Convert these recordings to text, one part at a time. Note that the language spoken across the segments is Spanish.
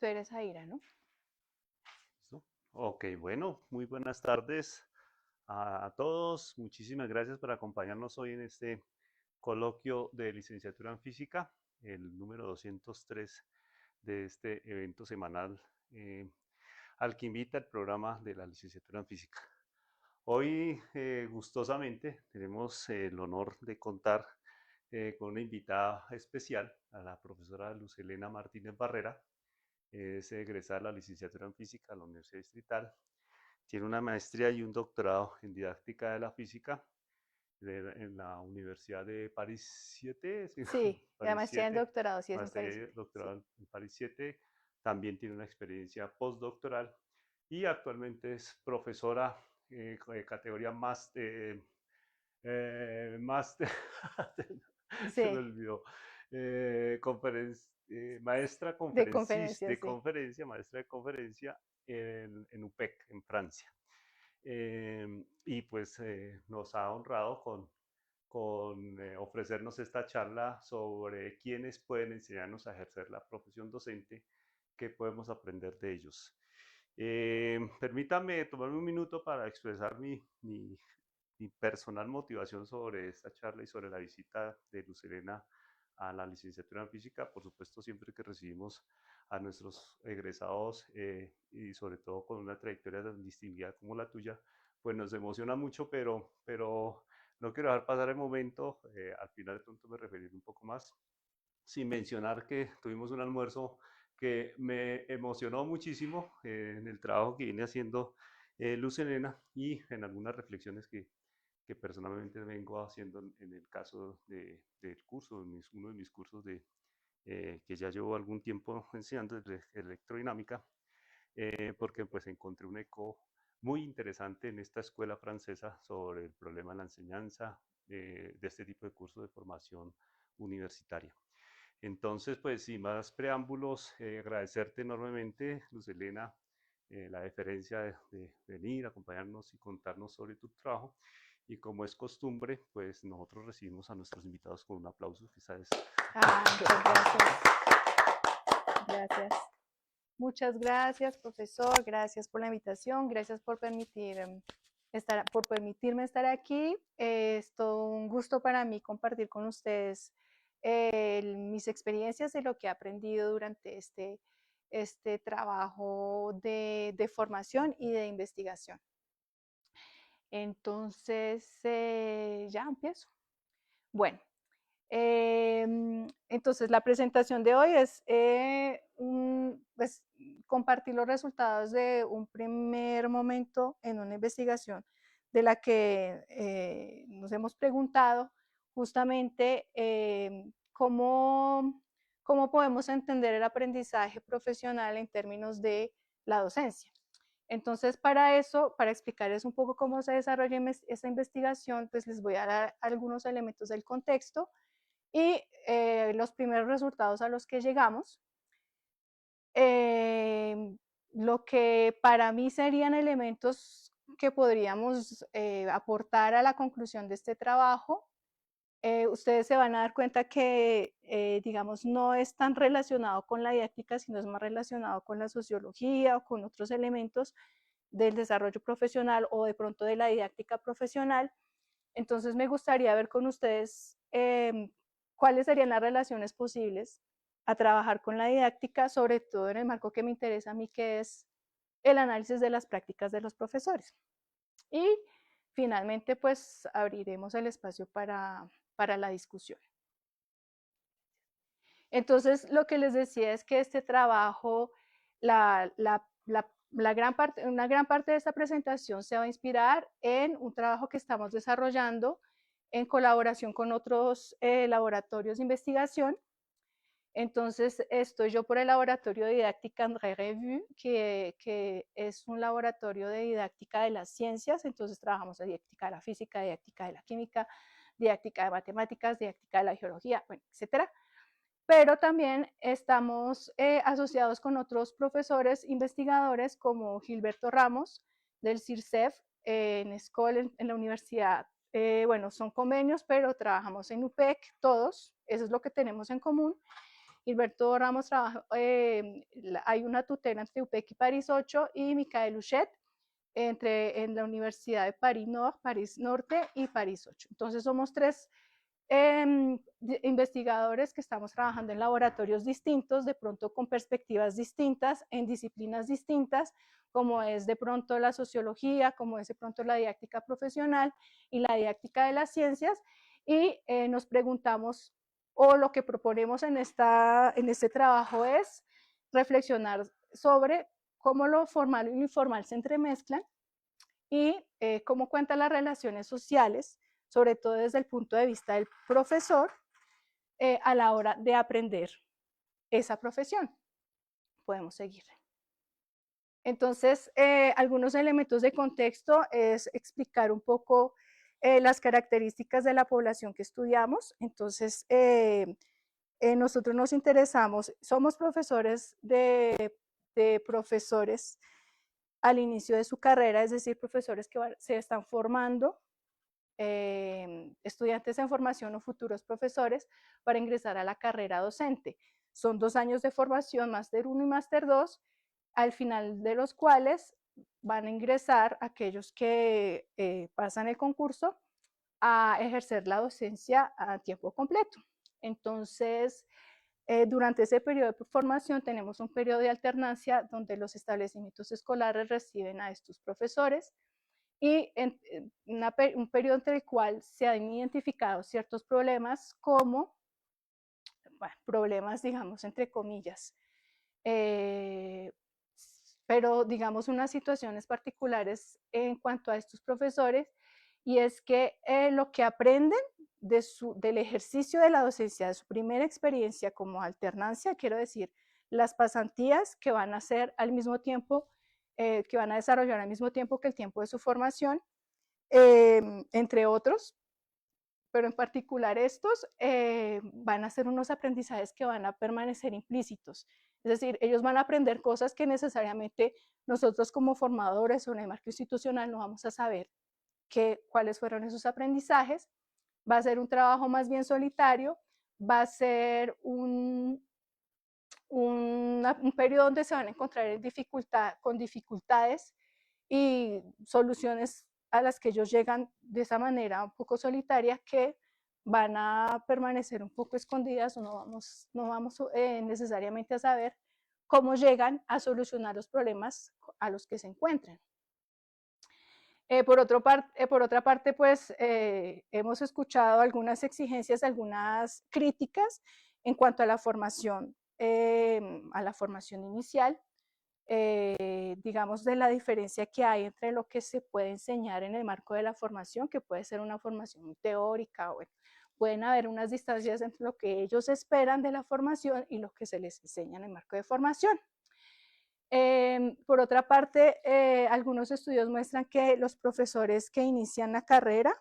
Tú eres Aira, ¿no? ¿Listo? Ok, bueno, muy buenas tardes a todos. Muchísimas gracias por acompañarnos hoy en este coloquio de licenciatura en física, el número 203 de este evento semanal al que invita el programa de la licenciatura en física. Hoy, gustosamente, tenemos el honor de contar con una invitada especial, a la profesora Luz Helena Martínez Barrera. Es egresada de la licenciatura en física de la Universidad Distrital. Tiene una maestría y un doctorado en didáctica de la física en la Universidad de París 7, ¿sí? Sí, la París maestría en 7, doctorado, sí es en París maestría y 7. Sí. doctorado en París 7. También tiene una experiencia postdoctoral y actualmente es profesora de categoría máster, se me Sí, olvidó, maestra de conferencista conferencias, de sí. conferencia, maestra de conferencia en UPEC, en Francia. Y pues nos ha honrado con ofrecernos esta charla sobre quiénes pueden enseñarnos a ejercer la profesión docente, qué podemos aprender de ellos. Permítame tomarme un minuto para expresar mi personal motivación sobre esta charla y sobre la visita de Luz Helena a la licenciatura en física. Por supuesto, siempre que recibimos a nuestros egresados y sobre todo con una trayectoria tan distinguida como la tuya, pues nos emociona mucho, pero no quiero dejar pasar el momento. Al final de pronto me referiré un poco más, sin mencionar que tuvimos un almuerzo que me emocionó muchísimo en el trabajo que viene haciendo Luz Helena y en algunas reflexiones que personalmente vengo haciendo en el caso del curso, uno de mis cursos que ya llevo algún tiempo enseñando de electrodinámica, porque pues encontré un eco muy interesante en esta escuela francesa sobre el problema de la enseñanza de este tipo de cursos de formación universitaria. Entonces, pues sin más preámbulos, agradecerte enormemente, Luz Helena, la deferencia de venir, acompañarnos y contarnos sobre tu trabajo. Y como es costumbre, pues nosotros recibimos a nuestros invitados con un aplauso, quizás. Ah, muchas gracias. Gracias. Muchas gracias, profesor. Gracias por la invitación. Gracias por por permitirme estar aquí. Es todo un gusto para mí compartir con ustedes mis experiencias de lo que he aprendido durante este trabajo de formación y de investigación. Entonces, ya empiezo. Bueno, entonces la presentación de hoy es pues, compartir los resultados de un primer momento en una investigación de la que nos hemos preguntado justamente cómo podemos entender el aprendizaje profesional en términos de la docencia. Entonces, para eso, para explicarles un poco cómo se desarrolla esta investigación, pues les voy a dar algunos elementos del contexto y los primeros resultados a los que llegamos. Lo que para mí serían elementos que podríamos aportar a la conclusión de este trabajo. Ustedes se van a dar cuenta que, digamos, no es tan relacionado con la didáctica, sino es más relacionado con la sociología o con otros elementos del desarrollo profesional o de pronto de la didáctica profesional. Entonces me gustaría ver con ustedes cuáles serían las relaciones posibles a trabajar con la didáctica, sobre todo en el marco que me interesa a mí, que es el análisis de las prácticas de los profesores. Y finalmente, pues abriremos el espacio para la discusión. Entonces, lo que les decía es que este trabajo, una gran parte de esta presentación se va a inspirar en un trabajo que estamos desarrollando en colaboración con otros laboratorios de investigación. Entonces, estoy yo por el laboratorio de didáctica André Revue, que es un laboratorio de didáctica de las ciencias. Entonces, trabajamos en didáctica de la física, didáctica de la química, didáctica de matemáticas, didáctica de la geología, bueno, etcétera. Pero también estamos asociados con otros profesores investigadores como Gilberto Ramos del CIRCEF en ESCOL, en la universidad. Bueno, son convenios, pero trabajamos en UPEC todos, eso es lo que tenemos en común. Gilberto Ramos trabaja, hay una tutela entre UPEC y París 8 y Michael Huchet en la Universidad de París, París Norte y París 8. Entonces somos tres investigadores que estamos trabajando en laboratorios distintos, de pronto con perspectivas distintas, en disciplinas distintas, como es de pronto la sociología, como es de pronto la didáctica profesional y la didáctica de las ciencias, y nos preguntamos, o lo que proponemos en este trabajo es reflexionar sobre cómo lo formal y lo informal se entremezclan y cómo cuentan las relaciones sociales, sobre todo desde el punto de vista del profesor, a la hora de aprender esa profesión. Podemos seguir. Entonces, algunos elementos de contexto es explicar un poco las características de la población que estudiamos. Entonces, nosotros nos interesamos, somos profesores de profesores al inicio de su carrera, es decir, profesores que se están formando, estudiantes en formación o futuros profesores para ingresar a la carrera docente. Son 2 años de formación, Máster 1 y Máster 2, al final de los cuales van a ingresar aquellos que pasan el concurso a ejercer la docencia a tiempo completo. Entonces, durante ese periodo de formación tenemos un periodo de alternancia donde los establecimientos escolares reciben a estos profesores y un periodo entre el cual se han identificado ciertos problemas como, bueno, problemas digamos entre comillas, pero digamos unas situaciones particulares en cuanto a estos profesores, y es que lo que aprenden del ejercicio de la docencia, de su primera experiencia como alternancia, quiero decir, las pasantías que van a hacer al mismo tiempo, que van a desarrollar al mismo tiempo que el tiempo de su formación, entre otros, pero en particular estos van a ser unos aprendizajes que van a permanecer implícitos. Es decir, ellos van a aprender cosas que necesariamente nosotros como formadores o en el marco institucional no vamos a saber cuáles fueron esos aprendizajes. Va a ser un trabajo más bien solitario, va a ser un periodo donde se van a encontrar con dificultades y soluciones a las que ellos llegan de esa manera un poco solitaria, que van a permanecer un poco escondidas, o no vamos necesariamente a saber cómo llegan a solucionar los problemas a los que se encuentran. Por otra parte, pues hemos escuchado algunas exigencias, algunas críticas en cuanto a la formación inicial, digamos, de la diferencia que hay entre lo que se puede enseñar en el marco de la formación, que puede ser una formación muy teórica, bueno, pueden haber unas distancias entre lo que ellos esperan de la formación y lo que se les enseña en el marco de formación. Por otra parte, algunos estudios muestran que los profesores que inician la carrera,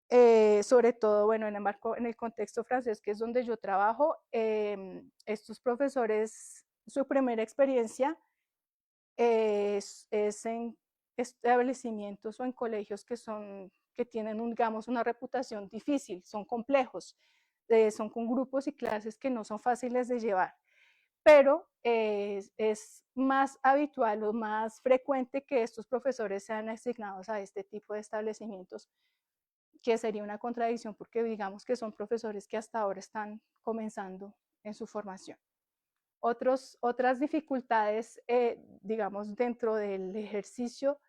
sobre todo, bueno, en el contexto francés, que es donde yo trabajo, estos profesores, su primera experiencia es en establecimientos o en colegios que tienen, digamos, una reputación difícil, son complejos, son con grupos y clases que no son fáciles de llevar, pero es más habitual o más frecuente que estos profesores sean asignados a este tipo de establecimientos, que sería una contradicción porque digamos que son profesores que hasta ahora están comenzando en su formación. Otras dificultades, digamos, dentro del ejercicio,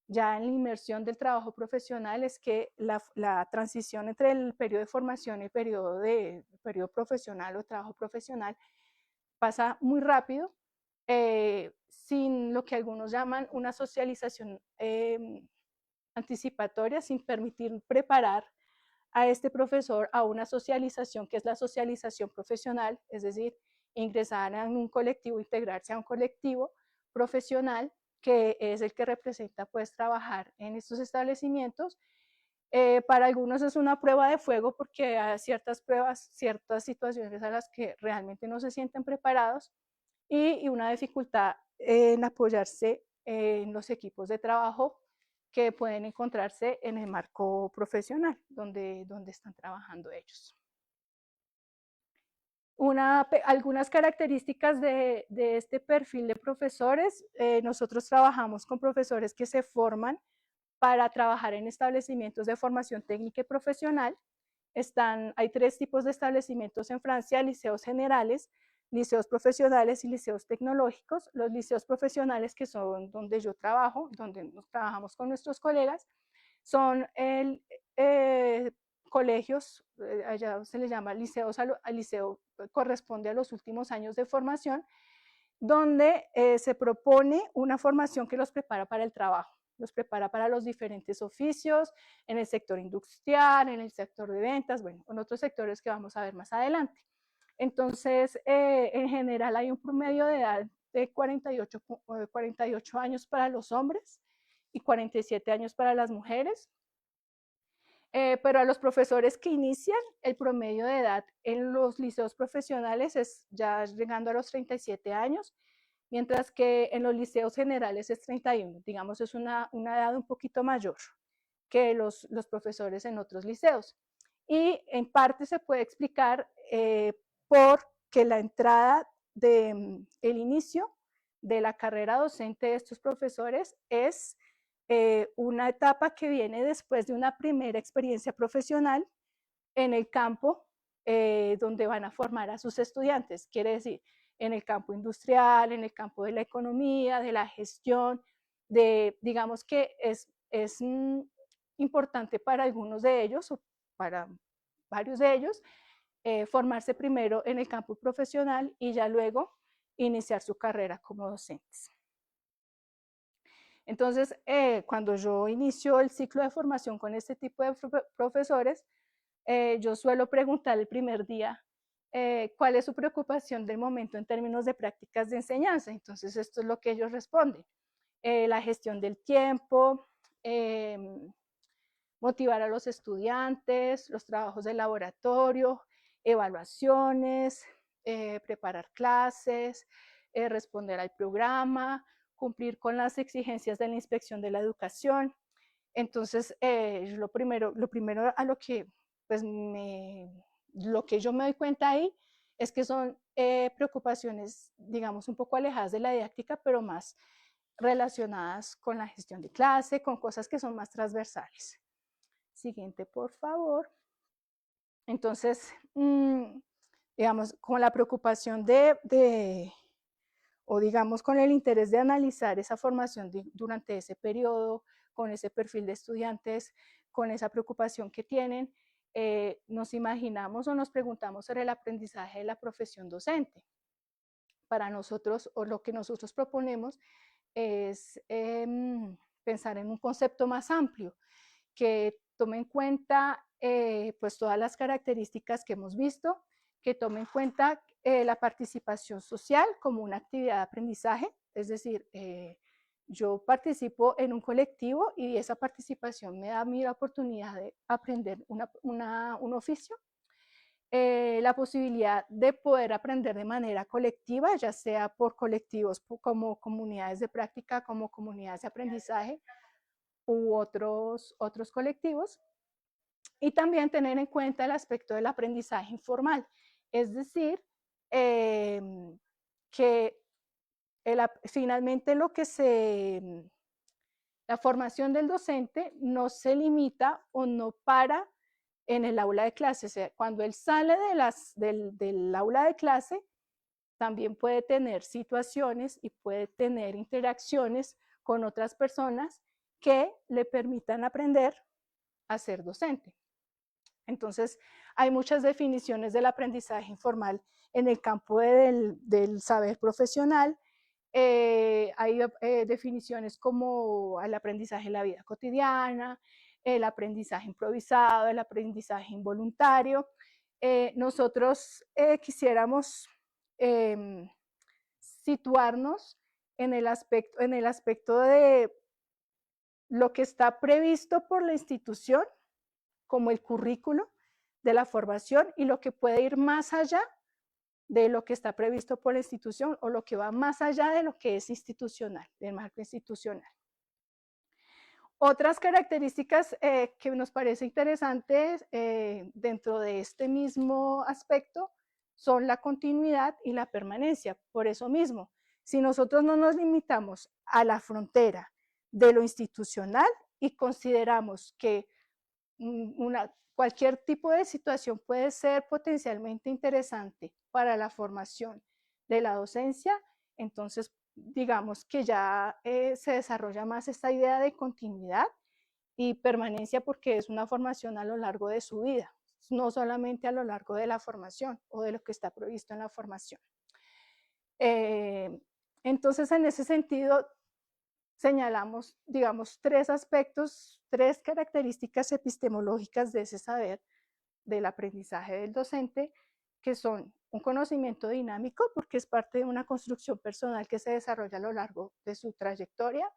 ya en la inmersión del trabajo profesional, es que la transición entre el periodo de formación y el periodo profesional o trabajo profesional pasa muy rápido, sin lo que algunos llaman una socialización anticipatoria, sin permitir preparar a este profesor a una socialización que es la socialización profesional, es decir, ingresar en un colectivo, integrarse a un colectivo profesional que es el que representa pues trabajar en estos establecimientos. Para algunos es una prueba de fuego porque hay ciertas pruebas, ciertas situaciones a las que realmente no se sienten preparados, y una dificultad en apoyarse en los equipos de trabajo que pueden encontrarse en el marco profesional donde están trabajando ellos. Algunas características de este perfil de profesores: nosotros trabajamos con profesores que se forman para trabajar en establecimientos de formación técnica y profesional. Hay 3 tipos de establecimientos en Francia: liceos generales, liceos profesionales y liceos tecnológicos. Los liceos profesionales, que son donde yo trabajo, donde nos trabajamos con nuestros colegas, son colegios, allá se les llama liceos, al liceo corresponde a los últimos años de formación, donde se propone una formación que los prepara para el trabajo, los prepara para los diferentes oficios, en el sector industrial, en el sector de ventas, bueno, en otros sectores que vamos a ver más adelante. Entonces, en general hay un promedio de edad de 48 años para los hombres y 47 años para las mujeres. Pero a los profesores que inician, el promedio de edad en los liceos profesionales es ya llegando a los 37 años, mientras que en los liceos generales es 31. Digamos, es una edad un poquito mayor que los profesores en otros liceos. Y en parte se puede explicar porque la entrada el inicio de la carrera docente de estos profesores es una etapa que viene después de una primera experiencia profesional en el campo, donde van a formar a sus estudiantes. Quiere decir, en el campo industrial, en el campo de la economía, de la gestión, digamos que es importante para algunos de ellos, o para varios de ellos, formarse primero en el campo profesional y ya luego iniciar su carrera como docentes. Entonces, cuando yo inicio el ciclo de formación con este tipo de profesores, yo suelo preguntar el primer día cuál es su preocupación del momento en términos de prácticas de enseñanza. Entonces, esto es lo que ellos responden: la gestión del tiempo, motivar a los estudiantes, los trabajos de laboratorio, evaluaciones, preparar clases, responder al programa, cumplir con las exigencias de la inspección de la educación. Entonces, lo primero a lo que, pues, lo que yo me doy cuenta ahí es que son preocupaciones, digamos, un poco alejadas de la didáctica, pero más relacionadas con la gestión de clase, con cosas que son más transversales. Siguiente, por favor. Entonces, digamos, con la preocupación o digamos con el interés de analizar esa formación durante ese periodo, con ese perfil de estudiantes, con esa preocupación que tienen, nos imaginamos o nos preguntamos sobre el aprendizaje de la profesión docente. Para nosotros, o lo que nosotros proponemos, es pensar en un concepto más amplio, que tome en cuenta pues todas las características que hemos visto, que tome en cuenta la participación social como una actividad de aprendizaje, es decir, yo participo en un colectivo y esa participación me da a mí la oportunidad de aprender un oficio. La posibilidad de poder aprender de manera colectiva, ya sea por colectivos como comunidades de práctica, como comunidades de aprendizaje u otros colectivos. Y también tener en cuenta el aspecto del aprendizaje informal, es decir, que finalmente la formación del docente no se limita o no para en el aula de clase. O sea, cuando él sale del aula de clase, también puede tener situaciones y puede tener interacciones con otras personas que le permitan aprender a ser docente. Entonces, hay muchas definiciones del aprendizaje informal en el campo del saber profesional. Hay definiciones como el aprendizaje en la vida cotidiana, el aprendizaje improvisado, el aprendizaje involuntario. Nosotros quisiéramos situarnos en el aspecto de lo que está previsto por la institución como el currículo de la formación y lo que puede ir más allá de lo que está previsto por la institución o lo que va más allá de lo que es institucional, del marco institucional. Otras características que nos parece interesantes dentro de este mismo aspecto son la continuidad y la permanencia. Por eso mismo, si nosotros no nos limitamos a la frontera de lo institucional y consideramos que cualquier tipo de situación puede ser potencialmente interesante para la formación de la docencia, entonces digamos que ya se desarrolla más esta idea de continuidad y permanencia porque es una formación a lo largo de su vida, no solamente a lo largo de la formación o de lo que está previsto en la formación. Entonces, en ese sentido, señalamos, digamos, tres aspectos, tres características epistemológicas de ese saber del aprendizaje del docente, que son un conocimiento dinámico, porque es parte de una construcción personal que se desarrolla a lo largo de su trayectoria,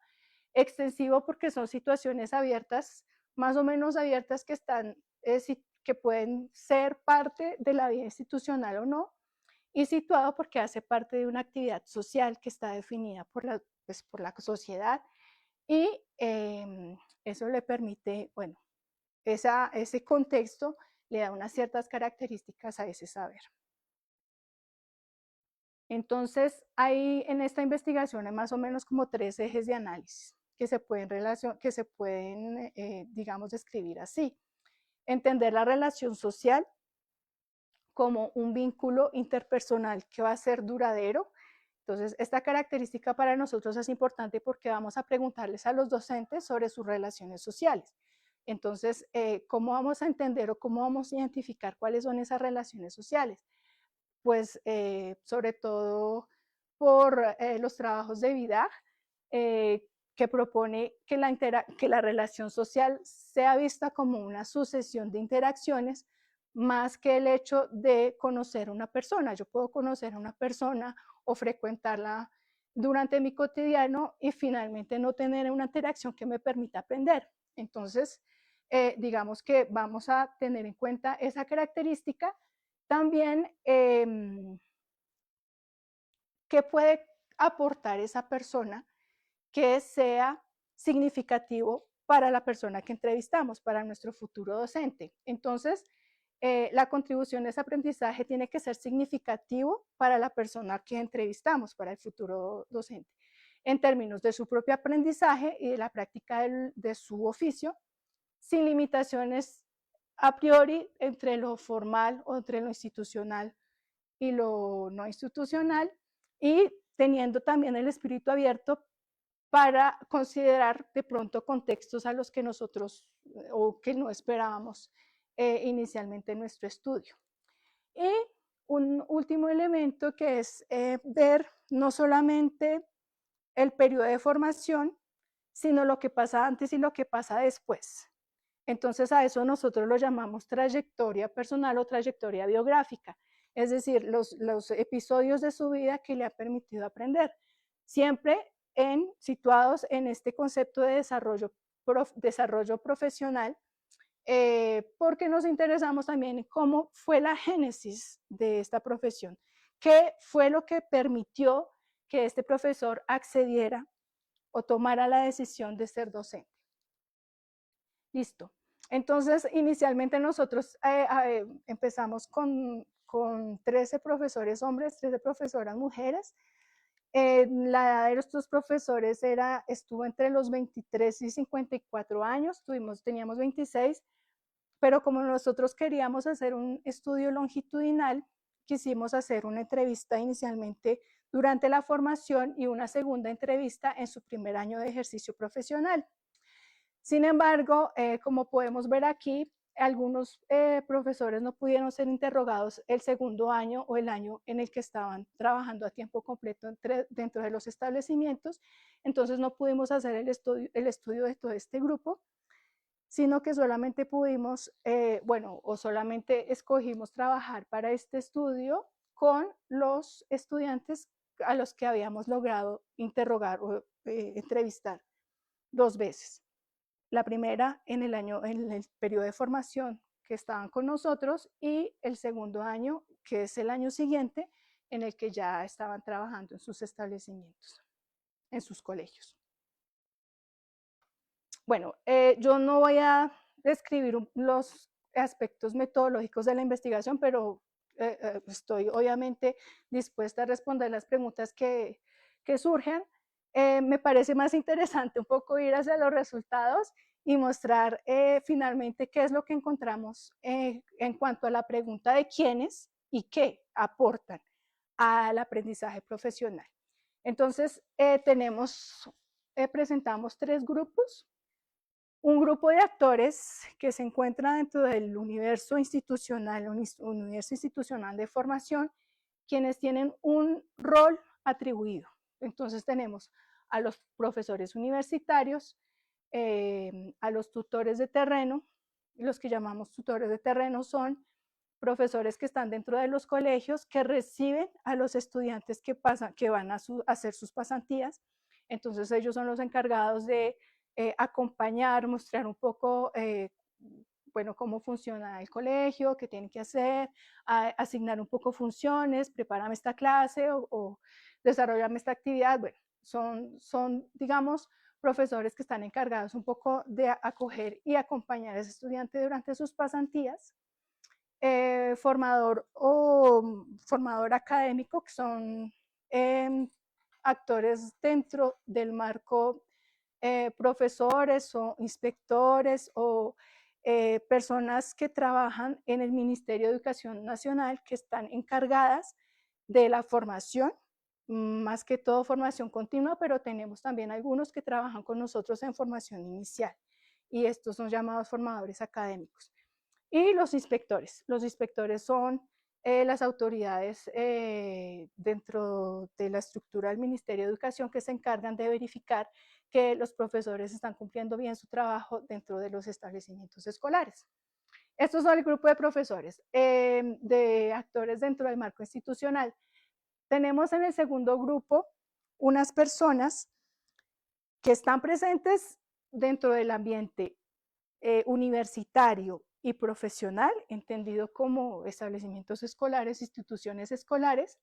extensivo porque son situaciones abiertas, más o menos abiertas, que están, que pueden ser parte de la vida institucional o no, y situado porque hace parte de una actividad social que está definida por la sociedad y eso le permite, bueno, ese contexto le da unas ciertas características a ese saber. Entonces, hay en esta investigación hay más o menos como tres ejes de análisis que se pueden, digamos, describir así. Entender la relación social como un vínculo interpersonal que va a ser duradero. Entonces, esta característica para nosotros es importante porque vamos a preguntarles a los docentes sobre sus relaciones sociales. Entonces, ¿cómo vamos a entender o cómo vamos a identificar cuáles son esas relaciones sociales? Pues sobre todo por los trabajos de vida, que propone que la relación social sea vista como una sucesión de interacciones más que el hecho de conocer a una persona. Yo puedo conocer a una persona o frecuentarla durante mi cotidiano y finalmente no tener una interacción que me permita aprender. Entonces, digamos que vamos a tener en cuenta esa característica. También, ¿qué puede aportar esa persona que sea significativo para la persona que entrevistamos, para nuestro futuro docente? Entonces, la contribución de ese aprendizaje tiene que ser significativo para la persona que entrevistamos, para el futuro docente, en términos de su propio aprendizaje y de la práctica de su oficio, sin limitaciones a priori entre lo formal o entre lo institucional y lo no institucional, y teniendo también el espíritu abierto para considerar de pronto contextos a los que nosotros o que no esperábamos inicialmente en nuestro estudio. Y un último elemento que es ver no solamente el periodo de formación, sino lo que pasa antes y lo que pasa después. Entonces a eso nosotros lo llamamos trayectoria personal o trayectoria biográfica, es decir, los episodios de su vida que le ha permitido aprender, siempre situados en este concepto de desarrollo profesional, porque nos interesamos también en cómo fue la génesis de esta profesión, qué fue lo que permitió que este profesor accediera o tomara la decisión de ser docente. Listo. Entonces, inicialmente nosotros empezamos con 13 profesores hombres, 13 profesoras mujeres. La edad de estos profesores estuvo entre los 23 y 54 años, teníamos 26, pero como nosotros queríamos hacer un estudio longitudinal, quisimos hacer una entrevista inicialmente durante la formación y una segunda entrevista en su primer año de ejercicio profesional. Sin embargo, como podemos ver aquí, algunos profesores no pudieron ser interrogados el segundo año o el año en el que estaban trabajando a tiempo completo dentro de los establecimientos, entonces no pudimos hacer el estudio de todo este grupo, sino que solamente pudimos, o solamente escogimos trabajar para este estudio con los estudiantes a los que habíamos logrado interrogar o entrevistar 2 veces. La primera en el periodo de formación que estaban con nosotros y el segundo año, que es el año siguiente, en el que ya estaban trabajando en sus establecimientos, en sus colegios. Bueno, yo no voy a describir los aspectos metodológicos de la investigación, pero estoy obviamente dispuesta a responder las preguntas que surgen. Me parece más interesante un poco ir hacia los resultados y mostrar finalmente qué es lo que encontramos en cuanto a la pregunta de quiénes y qué aportan al aprendizaje profesional. Entonces, presentamos 3 grupos. Un grupo de actores que se encuentra dentro del universo institucional de formación, quienes tienen un rol atribuido. Entonces tenemos a los profesores universitarios, a los tutores de terreno. Los que llamamos tutores de terreno son profesores que están dentro de los colegios, que reciben a los estudiantes que van a hacer sus pasantías. Entonces ellos son los encargados de acompañar, mostrar un poco, bueno, cómo funciona el colegio, qué tienen que hacer, asignar un poco funciones, prepárame esta clase o desarrollarme esta actividad. Bueno, digamos, profesores que están encargados un poco de acoger y acompañar a ese estudiante durante sus pasantías. Formador o formador académico, que son actores dentro del marco, profesores o inspectores o personas que trabajan en el Ministerio de Educación Nacional, que están encargadas de la formación, más que todo formación continua, pero tenemos también algunos que trabajan con nosotros en formación inicial, y estos son llamados formadores académicos. Y los inspectores. Los inspectores son las autoridades dentro de la estructura del Ministerio de Educación, que se encargan de verificar que los profesores están cumpliendo bien su trabajo dentro de los establecimientos escolares. Estos son el grupo de profesores, de actores dentro del marco institucional. Tenemos en el segundo grupo unas personas que están presentes dentro del ambiente universitario y profesional, entendido como establecimientos escolares, instituciones escolares,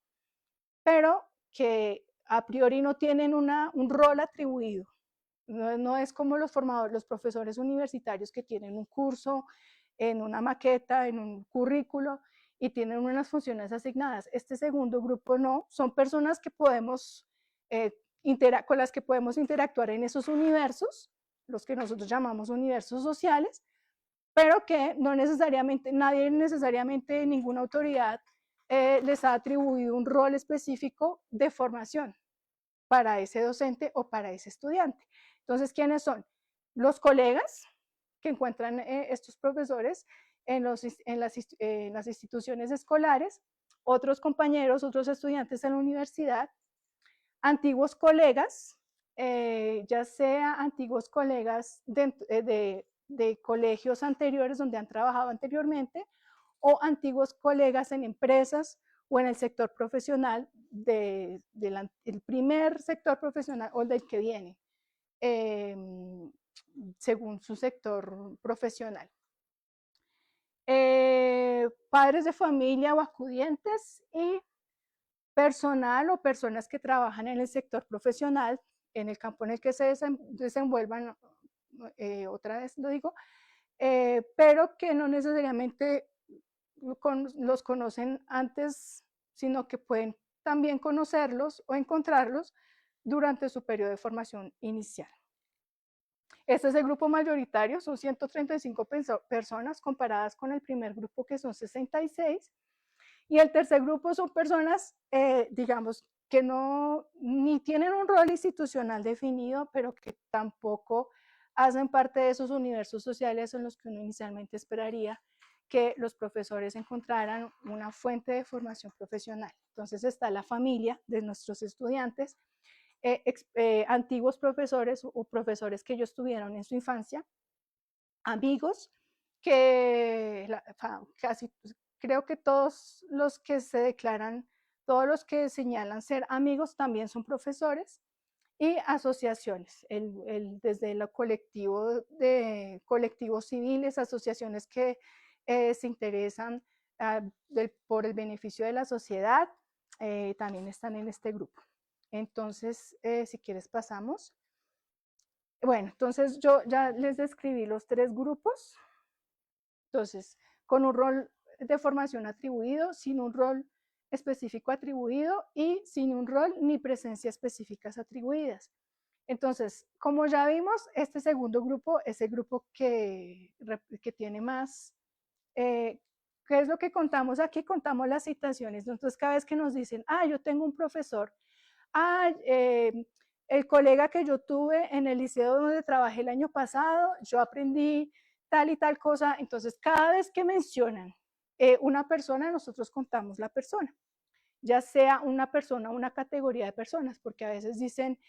pero que a priori no tienen un rol atribuido. No es como los profesores universitarios, que tienen un curso en una maqueta, en un currículo, y tienen unas funciones asignadas. Este segundo grupo no, son personas que podemos, con las que podemos interactuar en esos universos, los que nosotros llamamos universos sociales, pero que no necesariamente, ninguna autoridad les ha atribuido un rol específico de formación para ese docente o para ese estudiante. Entonces, ¿quiénes son? Los colegas que encuentran estos profesores en las instituciones escolares, otros compañeros, otros estudiantes en la universidad, antiguos colegas, ya sea antiguos colegas de colegios anteriores donde han trabajado anteriormente, o antiguos colegas en empresas o en el sector profesional, del primer sector profesional o del que viene, según su sector profesional. Padres de familia o acudientes y personal o personas que trabajan en el sector profesional, en el campo en el que se desenvuelvan, otra vez lo digo, pero que no necesariamente los conocen antes, sino que pueden también conocerlos o encontrarlos durante su periodo de formación inicial. Este es el grupo mayoritario, son 135 personas comparadas con el primer grupo, que son 66. Y el tercer grupo son personas, digamos, que ni tienen un rol institucional definido, pero que tampoco hacen parte de esos universos sociales en los que uno inicialmente esperaría que los profesores encontraran una fuente de formación profesional. Entonces está la familia de nuestros estudiantes, antiguos profesores o profesores que ellos tuvieron en su infancia, amigos que casi, creo que todos los que se declaran, todos los que señalan ser amigos también son profesores, y asociaciones, desde el colectivo de colectivos civiles, asociaciones que se interesan por el beneficio de la sociedad, también están en este grupo. Entonces, si quieres pasamos. Bueno, entonces yo ya les describí los 3 grupos. Entonces, con un rol de formación atribuido, sin un rol específico atribuido y sin un rol ni presencia específicas atribuidas. Entonces, como ya vimos, este segundo grupo es el grupo que tiene más, ¿qué es lo que contamos aquí? Contamos las citaciones. Entonces, cada vez que nos dicen, yo tengo un profesor, el colega que yo tuve en el liceo donde trabajé el año pasado, yo aprendí tal y tal cosa. Entonces, cada vez que mencionan una persona, nosotros contamos la persona, ya sea una persona o una categoría de personas, porque a veces dicen,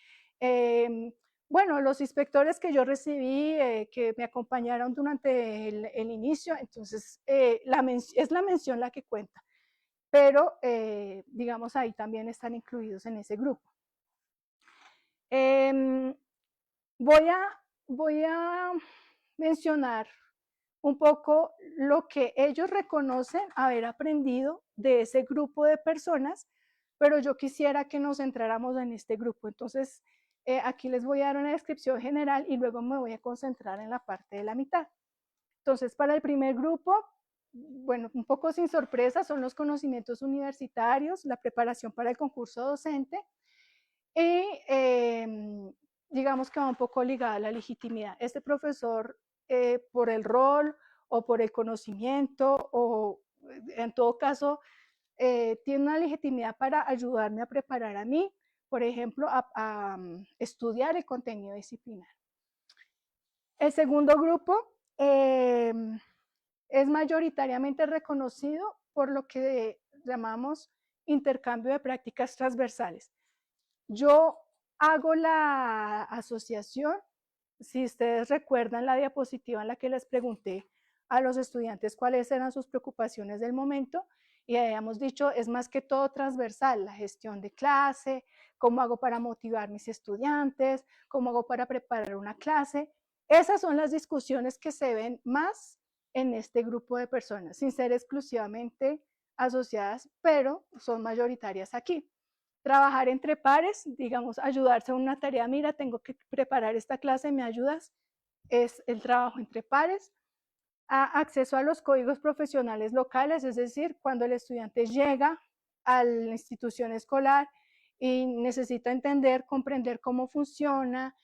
bueno, los inspectores que yo recibí, que me acompañaron durante el inicio, entonces es la mención la que cuenta, pero digamos ahí también están incluidos en ese grupo. Voy a mencionar un poco lo que ellos reconocen haber aprendido de ese grupo de personas, pero yo quisiera que nos centráramos en este grupo. Entonces, aquí les voy a dar una descripción general y luego me voy a concentrar en la parte de la mitad. Entonces, para el primer grupo, bueno, un poco sin sorpresa, son los conocimientos universitarios, la preparación para el concurso docente y digamos que va un poco ligada a la legitimidad. Este profesor, por el rol o por el conocimiento o en todo caso, tiene una legitimidad para ayudarme a preparar a mí, por ejemplo, a estudiar el contenido disciplinar. El segundo grupo es mayoritariamente reconocido por lo que llamamos intercambio de prácticas transversales. Yo hago la asociación, si ustedes recuerdan la diapositiva en la que les pregunté a los estudiantes cuáles eran sus preocupaciones del momento, y habíamos dicho, es más que todo transversal, la gestión de clase, cómo hago para motivar a mis estudiantes, cómo hago para preparar una clase. Esas son las discusiones que se ven más en este grupo de personas, sin ser exclusivamente asociadas, pero son mayoritarias aquí. Trabajar entre pares, digamos, ayudarse a una tarea, mira, tengo que preparar esta clase, ¿me ayudas? Es el trabajo entre pares. Acceso a los códigos profesionales locales, es decir, cuando el estudiante llega a la institución escolar y necesita entender, comprender cómo funciona,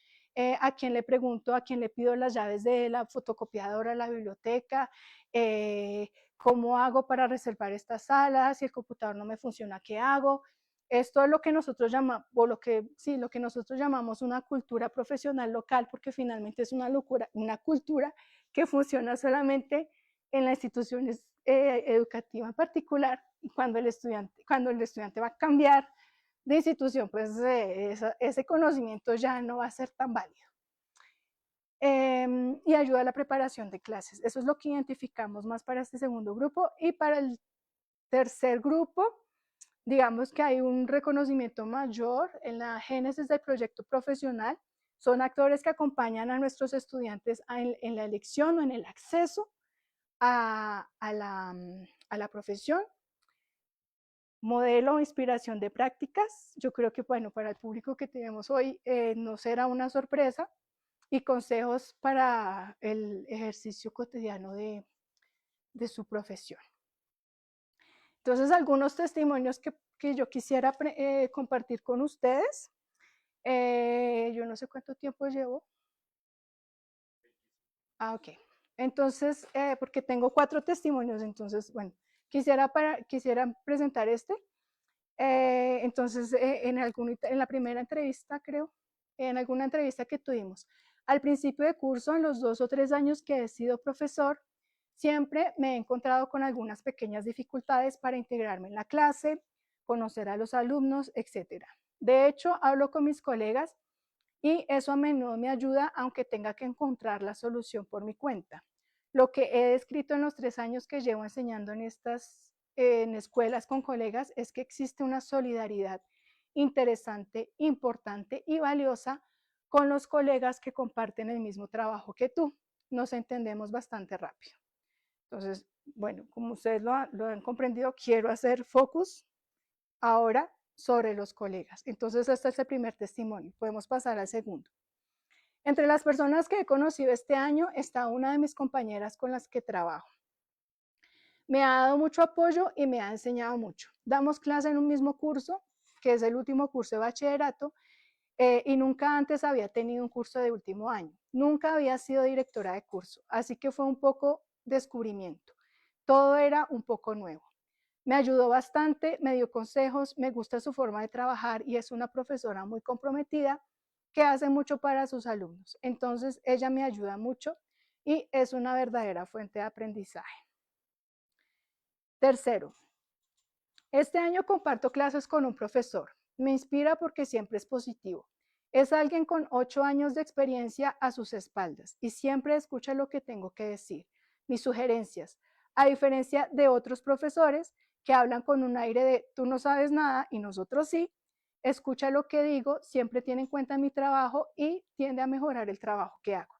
a quién le pregunto, a quién le pido las llaves de la fotocopiadora, la biblioteca, cómo hago para reservar estas salas, si el computador no me funciona, ¿qué hago? Esto es lo que nosotros llamamos, o lo que nosotros llamamos una cultura profesional local, porque finalmente es una cultura que funciona solamente en la institución educativa en particular, y cuando el estudiante va a cambiar de institución, pues ese conocimiento ya no va a ser tan válido. Y ayuda a la preparación de clases. Eso es lo que identificamos más para este segundo grupo. Y para el tercer grupo, digamos que hay un reconocimiento mayor en la génesis del proyecto profesional. Son actores que acompañan a nuestros estudiantes en la elección o en el acceso a la profesión. Modelo o inspiración de prácticas. Yo creo que, bueno, para el público que tenemos hoy no será una sorpresa. Y consejos para el ejercicio cotidiano de su profesión. Entonces, algunos testimonios que yo quisiera compartir con ustedes. Yo no sé cuánto tiempo llevo. Ok. Entonces, porque tengo 4 testimonios, entonces, bueno, quisiera presentar este. Entonces, en la primera entrevista, creo, en alguna entrevista que tuvimos, al principio de curso, en los 2 o 3 años que he sido profesor, siempre me he encontrado con algunas pequeñas dificultades para integrarme en la clase, conocer a los alumnos, etc. De hecho, hablo con mis colegas y eso a menudo me ayuda, aunque tenga que encontrar la solución por mi cuenta. Lo que he descrito en los 3 años que llevo enseñando en escuelas con colegas es que existe una solidaridad interesante, importante y valiosa con los colegas que comparten el mismo trabajo que tú. Nos entendemos bastante rápido. Entonces, bueno, como ustedes lo han comprendido, quiero hacer focus ahora sobre los colegas. Entonces, este es el primer testimonio. Podemos pasar al segundo. Entre las personas que he conocido este año está una de mis compañeras con las que trabajo. Me ha dado mucho apoyo y me ha enseñado mucho. Damos clase en un mismo curso, que es el último curso de bachillerato, y nunca antes había tenido un curso de último año. Nunca había sido directora de curso, así que fue un poco descubrimiento. Todo era un poco nuevo. Me ayudó bastante, me dio consejos, me gusta su forma de trabajar y es una profesora muy comprometida que hace mucho para sus alumnos. Entonces, ella me ayuda mucho y es una verdadera fuente de aprendizaje. Tercero, este año comparto clases con un profesor. Me inspira porque siempre es positivo. Es alguien con 8 años de experiencia a sus espaldas y siempre escucha lo que tengo que decir, mis sugerencias, a diferencia de otros profesores que hablan con un aire de tú no sabes nada y nosotros sí. Escucha lo que digo, siempre tiene en cuenta mi trabajo y tiende a mejorar el trabajo que hago.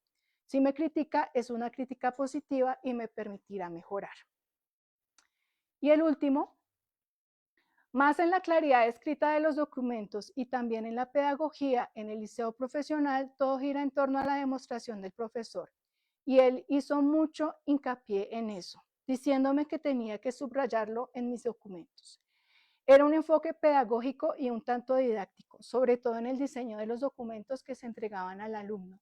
Si me critica, es una crítica positiva y me permitirá mejorar. Y el último, más en la claridad escrita de los documentos y también en la pedagogía en el liceo profesional, todo gira en torno a la demostración del profesor. Y él hizo mucho hincapié en eso, diciéndome que tenía que subrayarlo en mis documentos. Era un enfoque pedagógico y un tanto didáctico, sobre todo en el diseño de los documentos que se entregaban al alumno.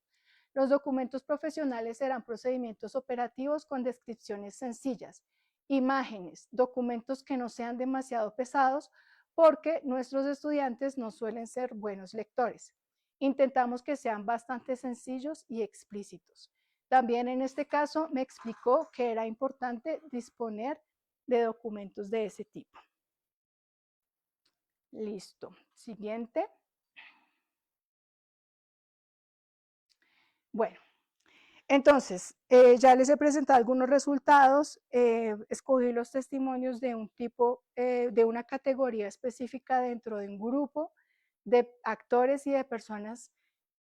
Los documentos profesionales serán procedimientos operativos con descripciones sencillas, imágenes, documentos que no sean demasiado pesados porque nuestros estudiantes no suelen ser buenos lectores. Intentamos que sean bastante sencillos y explícitos. También en este caso me explicó que era importante disponer de documentos de ese tipo. Listo. Siguiente. Bueno, entonces, ya les he presentado algunos resultados, escogí los testimonios de un tipo, de una categoría específica dentro de un grupo de actores y de personas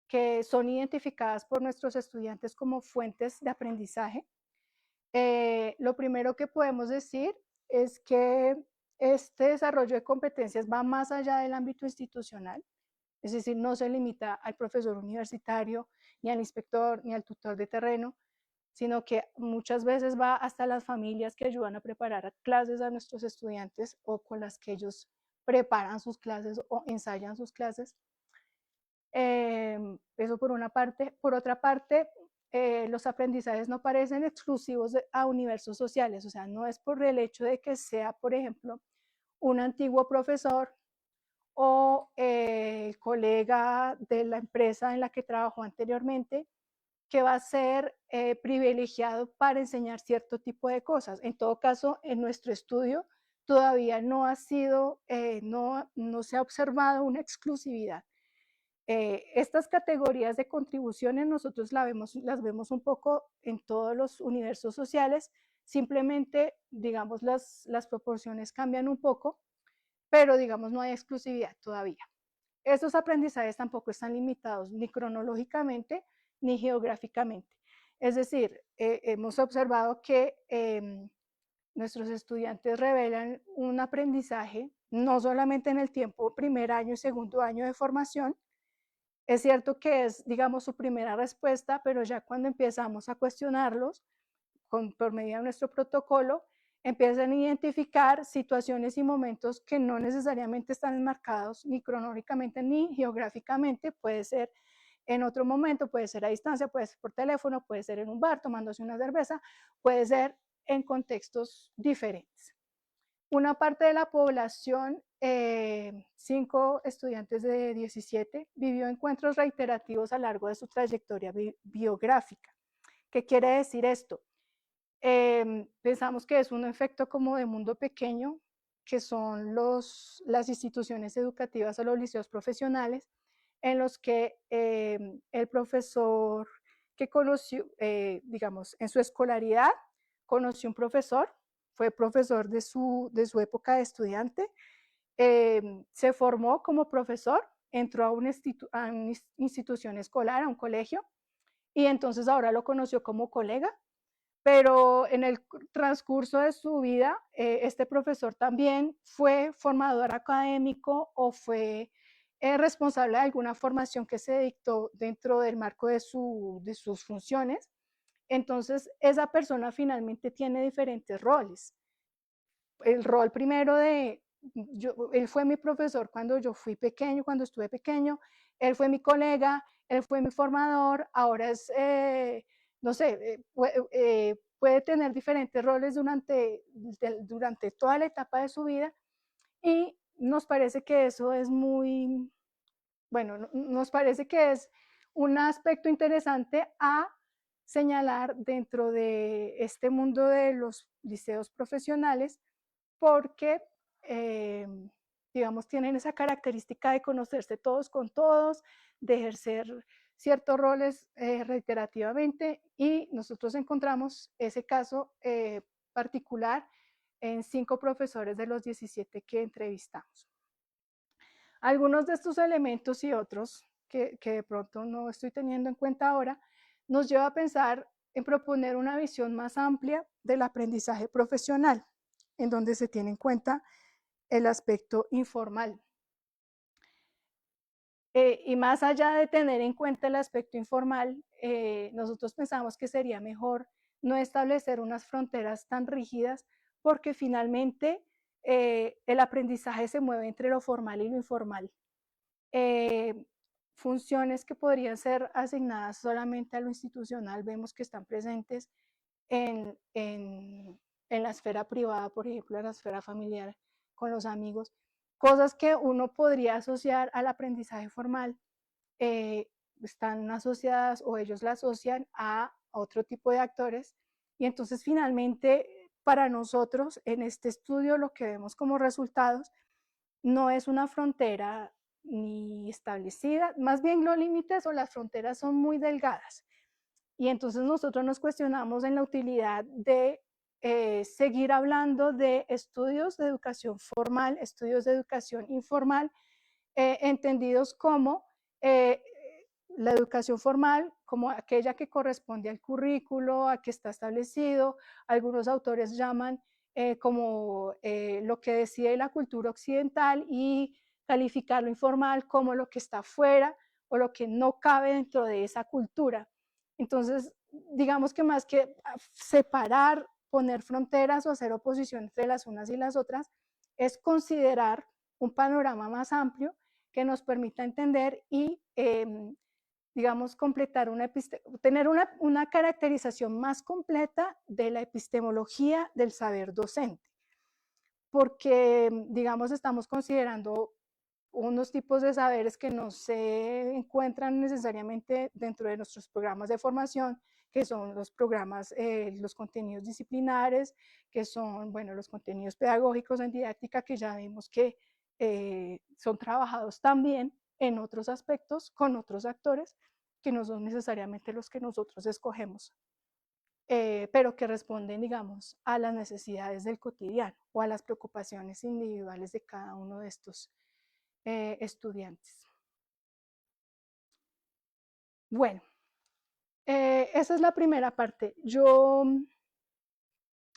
que son identificadas por nuestros estudiantes como fuentes de aprendizaje. Lo primero que podemos decir es que este desarrollo de competencias va más allá del ámbito institucional, es decir, no se limita al profesor universitario, ni al inspector, ni al tutor de terreno, sino que muchas veces va hasta las familias que ayudan a preparar clases a nuestros estudiantes o con las que ellos preparan sus clases o ensayan sus clases. Eso por una parte. Por otra parte, los aprendizajes no parecen exclusivos a universos sociales, o sea, no es por el hecho de que sea, por ejemplo, un antiguo profesor o el colega de la empresa en la que trabajó anteriormente, que va a ser privilegiado para enseñar cierto tipo de cosas. En todo caso, en nuestro estudio todavía no ha sido, no se ha observado una exclusividad. Estas categorías de contribuciones nosotros las vemos un poco en todos los universos sociales, simplemente, digamos, las proporciones cambian un poco, pero digamos, no hay exclusividad todavía. Estos aprendizajes tampoco están limitados ni cronológicamente ni geográficamente. Es decir, hemos observado que nuestros estudiantes revelan un aprendizaje no solamente en el tiempo primer año y segundo año de formación. Es cierto que es, digamos, su primera respuesta, pero ya cuando empezamos a cuestionarlos por medio de nuestro protocolo, empiezan a identificar situaciones y momentos que no necesariamente están enmarcados ni cronológicamente ni geográficamente, puede ser en otro momento, puede ser a distancia, puede ser por teléfono, puede ser en un bar tomándose una cerveza, puede ser en contextos diferentes. Una parte de la población, 5 estudiantes de 17, vivió encuentros reiterativos a lo largo de su trayectoria biográfica. ¿Qué quiere decir esto? Pensamos que es un efecto como de mundo pequeño, que son las instituciones educativas o los liceos profesionales, en los que el profesor que conoció, digamos, en su escolaridad, conoció un profesor, fue profesor de su época de estudiante, se formó como profesor, entró a una institución escolar, a un colegio, y entonces ahora lo conoció como colega, pero en el transcurso de su vida, este profesor también fue formador académico o fue responsable de alguna formación que se dictó dentro del marco de sus funciones. Entonces, esa persona finalmente tiene diferentes roles. el rol primero de, él fue mi profesor cuando yo fui pequeño, cuando estuve pequeño, él fue mi colega, él fue mi formador, ahora es, no sé, puede tener diferentes roles durante toda la etapa de su vida y nos parece que eso es muy, bueno, nos parece que es un aspecto interesante a señalar dentro de este mundo de los liceos profesionales porque, digamos, tienen esa característica de conocerse todos con todos, de ejercer ciertos roles reiterativamente y nosotros encontramos ese caso particular en 5 profesores de los 17 que entrevistamos. Algunos de estos elementos y otros que de pronto no estoy teniendo en cuenta ahora, nos lleva a pensar en proponer una visión más amplia del aprendizaje profesional, en donde se tiene en cuenta el aspecto informal. Y más allá de tener en cuenta el aspecto informal, nosotros pensamos que sería mejor no establecer unas fronteras tan rígidas porque finalmente el aprendizaje se mueve entre lo formal y lo informal. Funciones que podrían ser asignadas solamente a lo institucional, vemos que están presentes en la esfera privada, por ejemplo, en la esfera familiar, con los amigos, cosas que uno podría asociar al aprendizaje formal, están asociadas o ellos la asocian a otro tipo de actores y entonces finalmente para nosotros en este estudio lo que vemos como resultados no es una frontera ni establecida, más bien los límites o las fronteras son muy delgadas. Y entonces nosotros nos cuestionamos en la utilidad de seguir hablando de estudios de educación formal, estudios de educación informal, entendidos como eh, la educación formal, como aquella que corresponde al currículo, a que está establecido. Algunos autores llaman como lo que decide la cultura occidental y calificar lo informal como lo que está fuera o lo que no cabe dentro de esa cultura. Entonces, digamos que más que separar, poner fronteras o hacer oposición entre las unas y las otras, es considerar un panorama más amplio que nos permita entender y, digamos, completar tener una caracterización más completa de la epistemología del saber docente. Porque, digamos, estamos considerando unos tipos de saberes que no se encuentran necesariamente dentro de nuestros programas de formación, que son los programas, los contenidos disciplinares, que son, bueno, los contenidos pedagógicos en didáctica, que ya vimos que son trabajados también en otros aspectos con otros actores que no son necesariamente los que nosotros escogemos, pero que responden, digamos, a las necesidades del cotidiano o a las preocupaciones individuales de cada uno de estos estudiantes. Bueno, esa es la primera parte. Yo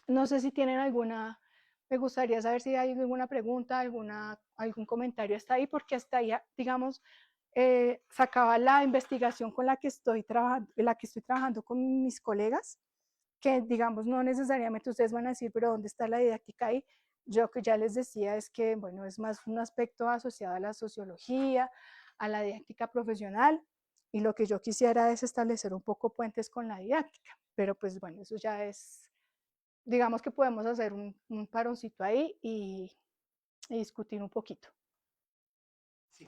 no sé si tienen alguna, me gustaría saber si hay alguna pregunta, algún comentario hasta ahí, porque hasta ahí, digamos, sacaba la investigación con la que estoy trabajando con mis colegas, que digamos no necesariamente ustedes van a decir, pero ¿dónde está la didáctica ahí? Yo que ya les decía es que, bueno, es más un aspecto asociado a la sociología, a la didáctica profesional, y lo que yo quisiera es establecer un poco puentes con la didáctica, pero pues bueno, eso ya es, digamos que podemos hacer un paroncito ahí y discutir un poquito. Sí.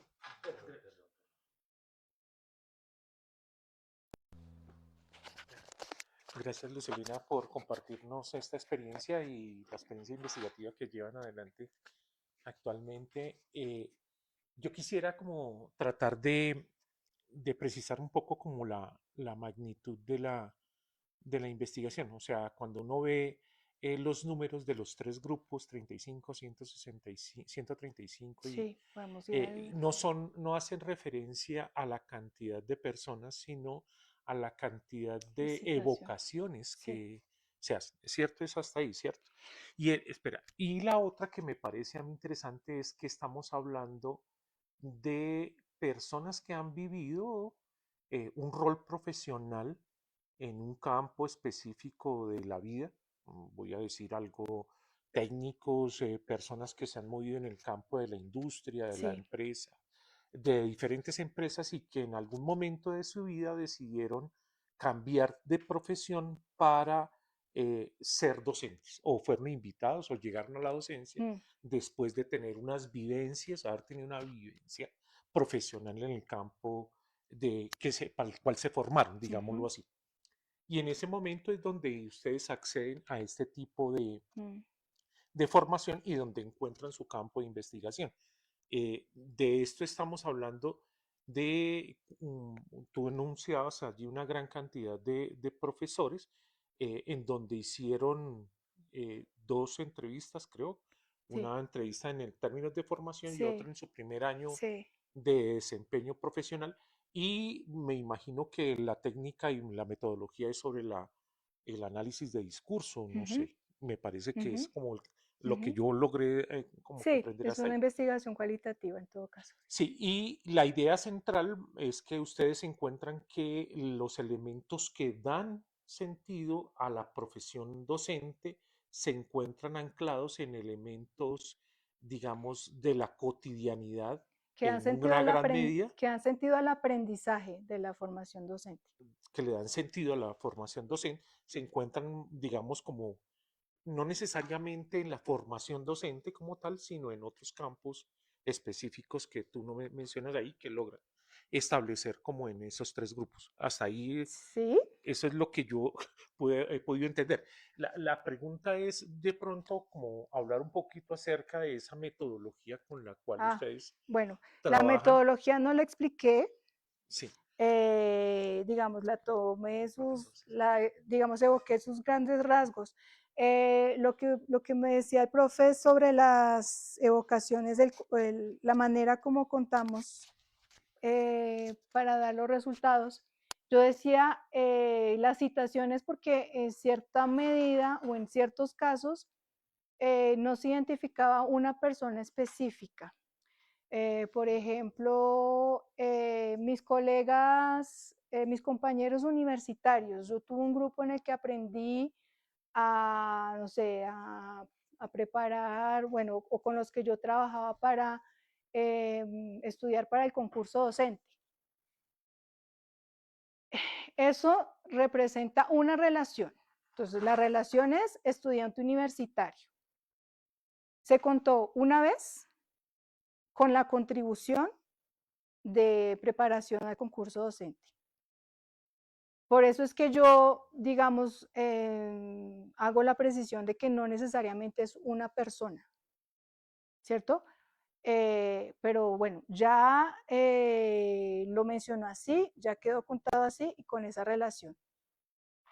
Gracias, Lucelina, por compartirnos esta experiencia y la experiencia investigativa que llevan adelante actualmente. Yo quisiera como tratar de precisar un poco como la magnitud de la investigación. O sea, cuando uno ve los números de los tres grupos, 35, 165, 135 y Sí, podemos ir al... no hacen referencia a la cantidad de personas, sino a la cantidad de Licitación. evocaciones Sí. que se hacen. ¿Cierto? Es hasta ahí, ¿cierto? Y espera, y la otra que me parece a mí interesante es que estamos hablando de personas que han vivido un rol profesional en un campo específico de la vida. Voy a decir algo técnicos, personas que se han movido en el campo de la industria, de la Sí. empresa, de diferentes empresas y que en algún momento de su vida decidieron cambiar de profesión para ser docentes o fueron invitados o llegaron a la docencia Mm, después de tener unas vivencias, haber tenido una vivencia profesional en el campo para el cual se formaron, digámoslo ujú, así. Y en ese momento es donde ustedes acceden a este tipo mm. de formación y donde encuentran su campo de investigación. De esto estamos hablando de, tú enunciabas allí una gran cantidad de profesores en donde hicieron dos entrevistas, creo, Sí, una entrevista en el términos de formación y otra sí, en su primer año sí. de desempeño profesional. Y me imagino que la técnica y la metodología es sobre el análisis de discurso, no Ujú, sé, me parece que es ujú, como lo que ujú. yo logré como Sí, comprender es hasta una ahí. investigación cualitativa en todo caso. Sí, y la idea central es que ustedes encuentran que los elementos que dan sentido a la profesión docente se encuentran anclados en elementos, digamos, de la cotidianidad en una gran medida Que dan sentido al aprendizaje de la formación docente. que le dan sentido a la formación docente, se encuentran, digamos, como no necesariamente en la formación docente como tal, sino en otros campos específicos que tú no mencionas ahí, que logran establecer como en esos tres grupos. Hasta ahí, Sí. eso es lo que yo he podido entender. La pregunta es de pronto como hablar un poquito acerca de esa metodología con la cual Ah, ustedes bueno, la trabajan. metodología no la expliqué, Sí, digamos, la tomé profesor. Sí. digamos, evoqué sus grandes rasgos. Lo que me decía el profe sobre las evocaciones, la manera como contamos para dar los resultados, yo decía las citaciones porque en cierta medida o en ciertos casos no se identificaba una persona específica. Por ejemplo, mis colegas, mis compañeros universitarios, yo tuve un grupo en el que aprendí a, no sé, a preparar, bueno, o con los que yo trabajaba para estudiar para el concurso docente. Eso representa una relación. Entonces, la relación es estudiante universitario. Se contó una vez con la contribución de preparación al concurso docente. Por eso es que yo, digamos, hago la precisión de que no necesariamente es una persona, ¿cierto? Pero bueno, ya lo mencionó así, ya quedó contado así y con esa relación.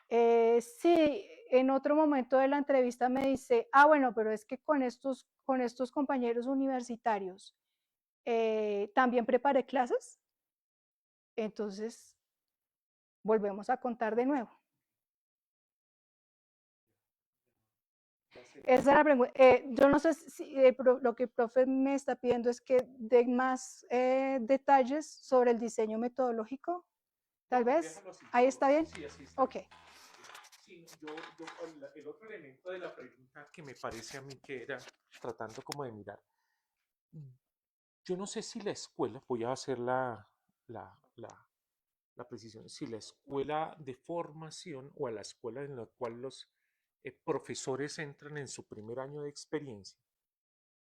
Sí, en otro momento de la entrevista me dice, ah, bueno, pero es que con estos compañeros universitarios también preparé clases, entonces volvemos a contar de nuevo. Esa es la pregunta. Yo no sé si lo que el profe me está pidiendo es que dé más detalles sobre el diseño metodológico, tal No, vez. déjalo así. ¿Ahí está bien? Sí, así está Ok. bien. Sí, el otro elemento de la pregunta que me parece a mí que era tratando como de mirar, yo no sé si la escuela, voy a hacer la, la, la precisión, si la escuela de formación o a la escuela en la cual los profesores entran en su primer año de experiencia,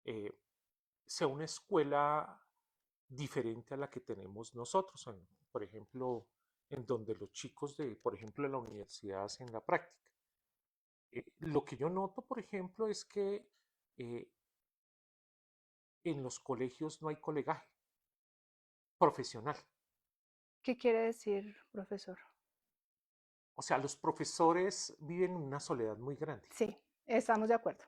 eh, sea una escuela diferente a la que tenemos nosotros, por ejemplo, en donde los chicos de, por ejemplo, de la universidad hacen la práctica. Lo que yo noto, por ejemplo, es que eh, en los colegios no hay colegaje profesional. ¿Qué quiere decir, profesor? O sea, los profesores viven una soledad muy grande. Sí, estamos de acuerdo.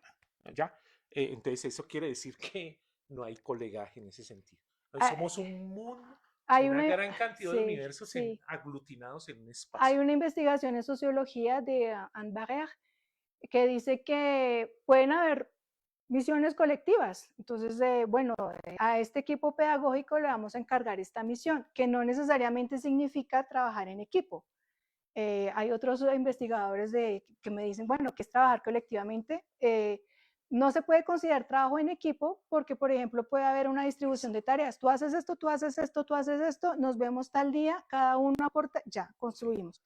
¿Ya? Entonces, eso quiere decir que no hay colegaje en ese sentido. Ah, Somos un mundo, Hay una una, gran cantidad de sí, universos sí. aglutinados en un Hay espacio. una investigación en sociología de Anne Barrère que dice que pueden haber misiones colectivas. Entonces, bueno, a este equipo pedagógico le vamos a encargar esta misión, que no necesariamente significa trabajar en equipo. Hay otros investigadores que me dicen, bueno, ¿qué es trabajar colectivamente? no se puede considerar trabajo en equipo porque, por ejemplo, puede haber una distribución de tareas. Tú haces esto, tú haces esto, tú haces esto, nos vemos tal día, cada uno aporta, ya, construimos.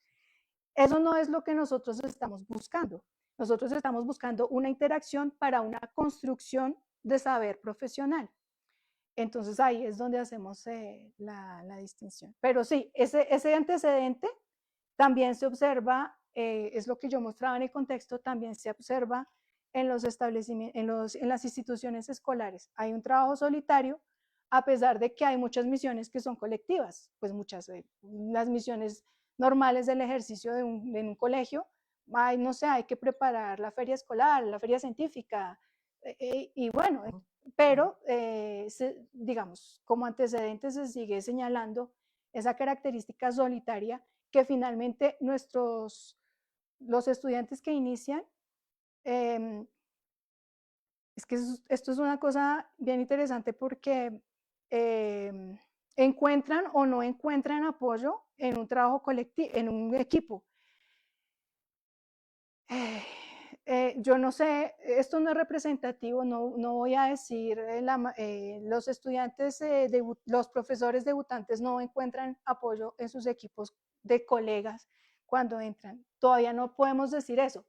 Eso no es lo que nosotros estamos buscando. Nosotros estamos buscando una interacción para una construcción de saber profesional. Entonces ahí es donde hacemos la distinción. Pero sí, ese antecedente también se observa, es lo que yo mostraba en el contexto, también se observa en los establecimientos, en las instituciones escolares. Hay un trabajo solitario, a pesar de que hay muchas misiones que son colectivas, pues muchas, las misiones normales del ejercicio de en un colegio, hay, no sé, hay que preparar la feria escolar, la feria científica, y bueno, pero digamos, como antecedente se sigue señalando esa característica solitaria que finalmente los estudiantes que inician, es que esto es una cosa bien interesante porque encuentran o no encuentran apoyo en un trabajo colectivo, en un equipo. Yo no sé, esto no es representativo, no voy a decir, los estudiantes, los profesores debutantes no encuentran apoyo en sus equipos de colegas cuando entran. Todavía no podemos decir eso.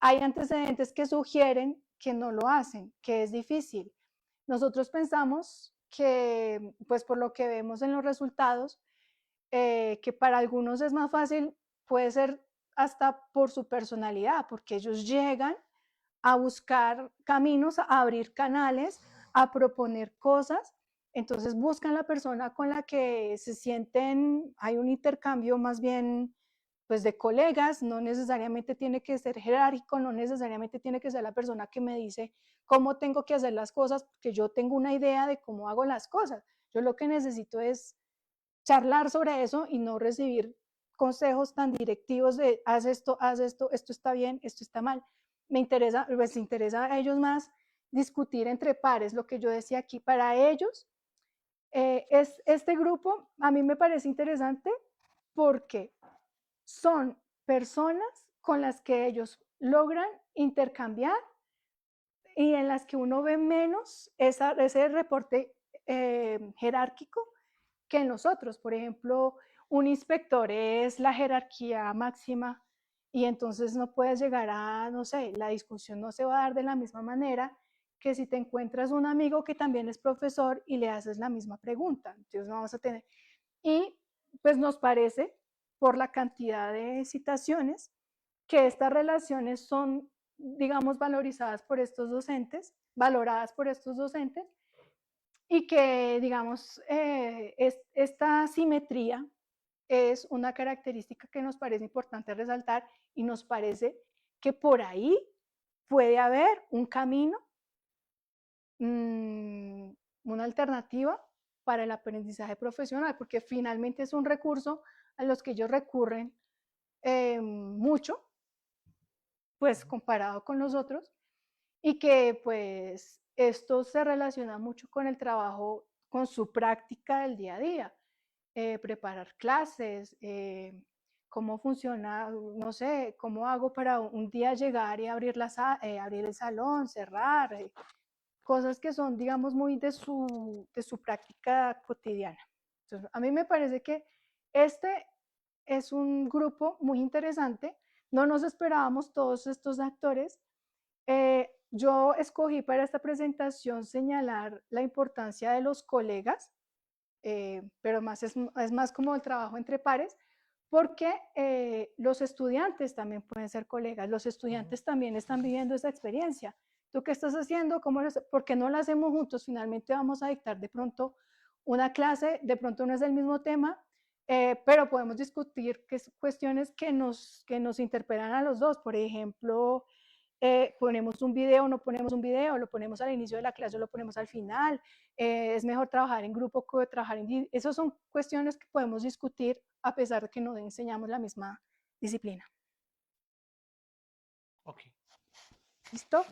Hay antecedentes que sugieren que no lo hacen, que es difícil. Nosotros pensamos que, pues por lo que vemos en los resultados, que para algunos es más fácil, puede ser hasta por su personalidad, porque ellos llegan a buscar caminos, a abrir canales, a proponer cosas, entonces buscan la persona con la que se sienten, hay un intercambio más bien pues de colegas, no necesariamente tiene que ser jerárquico, no necesariamente tiene que ser la persona que me dice cómo tengo que hacer las cosas, porque yo tengo una idea de cómo hago las cosas. Yo lo que necesito es charlar sobre eso y no recibir consejos tan directivos de haz esto, esto está bien, esto está mal. Les interesa a ellos más discutir entre pares, lo que yo decía aquí, para ellos, este grupo a mí me parece interesante porque son personas con las que ellos logran intercambiar y en las que uno ve menos ese reporte jerárquico que en los otros. Por ejemplo, un inspector es la jerarquía máxima y entonces no puedes llegar a, no sé, la discusión no se va a dar de la misma manera que si te encuentras un amigo que también es profesor y le haces la misma pregunta. Entonces no vamos a tener. Y pues nos parece, por la cantidad de citaciones, que estas relaciones son, digamos, valorizadas por estos docentes, valoradas por estos docentes, y que, digamos, esta simetría es una característica que nos parece importante resaltar y nos parece que por ahí puede haber un camino, una alternativa para el aprendizaje profesional, porque finalmente es un recurso a los que ellos recurren mucho, pues comparado con los otros, y que pues esto se relaciona mucho con el trabajo, con su práctica del día a día, preparar clases, cómo funciona, no sé, cómo hago para un día llegar y abrir el salón, cerrar, cosas que son, digamos, muy de su práctica cotidiana. Entonces, a mí me parece que este es un grupo muy interesante, no nos esperábamos todos estos actores. Yo escogí para esta presentación señalar la importancia de los colegas, pero es más como el trabajo entre pares, porque los estudiantes también pueden ser colegas, los estudiantes también están viviendo esa experiencia. ¿Tú qué estás haciendo? ¿Por qué no la hacemos juntos? Finalmente vamos a dictar de pronto una clase, de pronto no es el mismo tema, pero podemos discutir cuestiones que nos interpelan a los dos. Por ejemplo, ponemos un video, no ponemos un video, lo ponemos al inicio de la clase o lo ponemos al final, es mejor trabajar en grupo que trabajar en... Esas son cuestiones que podemos discutir a pesar de que no enseñamos la misma disciplina. Ok. ¿Listo?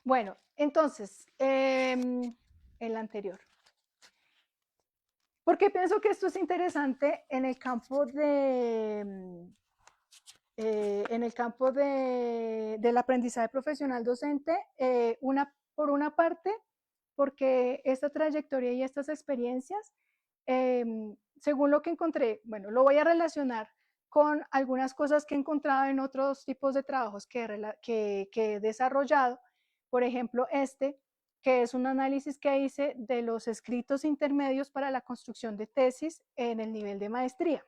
Bueno, entonces, el anterior. ¿Por qué pienso que esto es interesante en el campo de en el campo del aprendizaje profesional docente, por una parte, porque esta trayectoria y estas experiencias, según lo que encontré, bueno, lo voy a relacionar con algunas cosas que he encontrado en otros tipos de trabajos que he desarrollado. Por ejemplo, que es un análisis que hice de los escritos intermedios para la construcción de tesis en el nivel de maestría.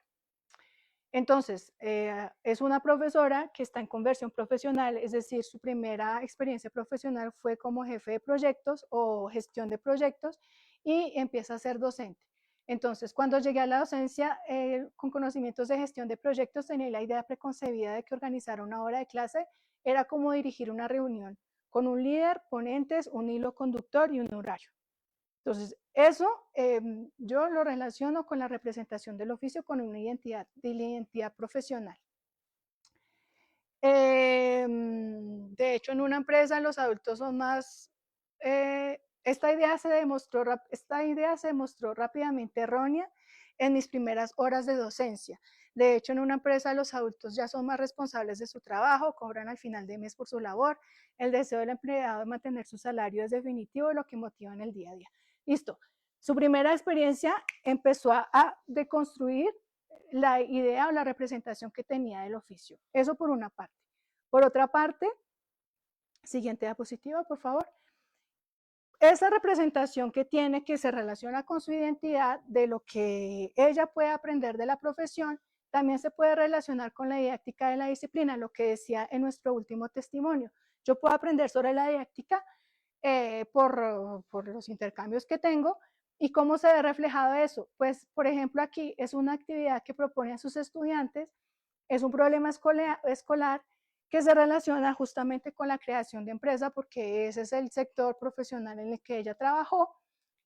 Entonces, es una profesora que está en conversión profesional, es decir, su primera experiencia profesional fue como jefe de proyectos o gestión de proyectos y empieza a ser docente. Entonces, cuando llegué a la docencia con conocimientos de gestión de proyectos, tenía la idea preconcebida de que organizar una hora de clase era como dirigir una reunión con un líder, ponentes, un hilo conductor y un horario. Entonces, eso yo lo relaciono con la representación del oficio con una identidad, de la identidad profesional. De hecho, en una empresa los adultos son más... esta idea se demostró rápidamente errónea en mis primeras horas de docencia. De hecho, en una empresa los adultos ya son más responsables de su trabajo, cobran al final de mes por su labor. El deseo del empleado de mantener su salario es definitivo, lo que motiva en el día a día. Listo. Su primera experiencia empezó a deconstruir la idea o la representación que tenía del oficio. Eso por una parte. Por otra parte, siguiente diapositiva, por favor. Esa representación que tiene, que se relaciona con su identidad, de lo que ella puede aprender de la profesión, también se puede relacionar con la didáctica de la disciplina, lo que decía en nuestro último testimonio. Yo puedo aprender sobre la didáctica por los intercambios que tengo. ¿Y cómo se ve reflejado eso? Pues, por ejemplo, aquí es una actividad que propone a sus estudiantes, es un problema escolar que se relaciona justamente con la creación de empresa, porque ese es el sector profesional en el que ella trabajó.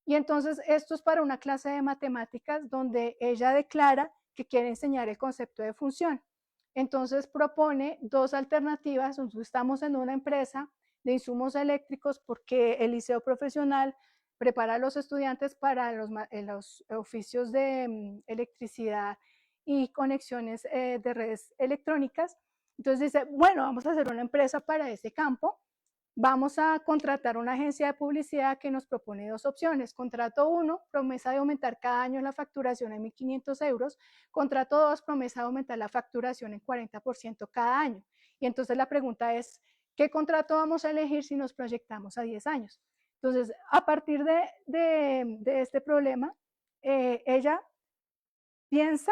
Y entonces esto es para una clase de matemáticas donde ella declara que quiere enseñar el concepto de función. Entonces propone dos alternativas. Nosotros estamos en una empresa de insumos eléctricos porque el liceo profesional prepara a los estudiantes para los oficios de electricidad y conexiones de redes electrónicas. Entonces dice, bueno, vamos a hacer una empresa para ese campo, vamos a contratar una agencia de publicidad que nos propone dos opciones. Contrato 1, promesa de aumentar cada año la facturación en 1.500 euros. Contrato 2, promesa de aumentar la facturación en 40% cada año. Y entonces la pregunta es, ¿qué contrato vamos a elegir si nos proyectamos a 10 años? Entonces, a partir de este problema, ella piensa,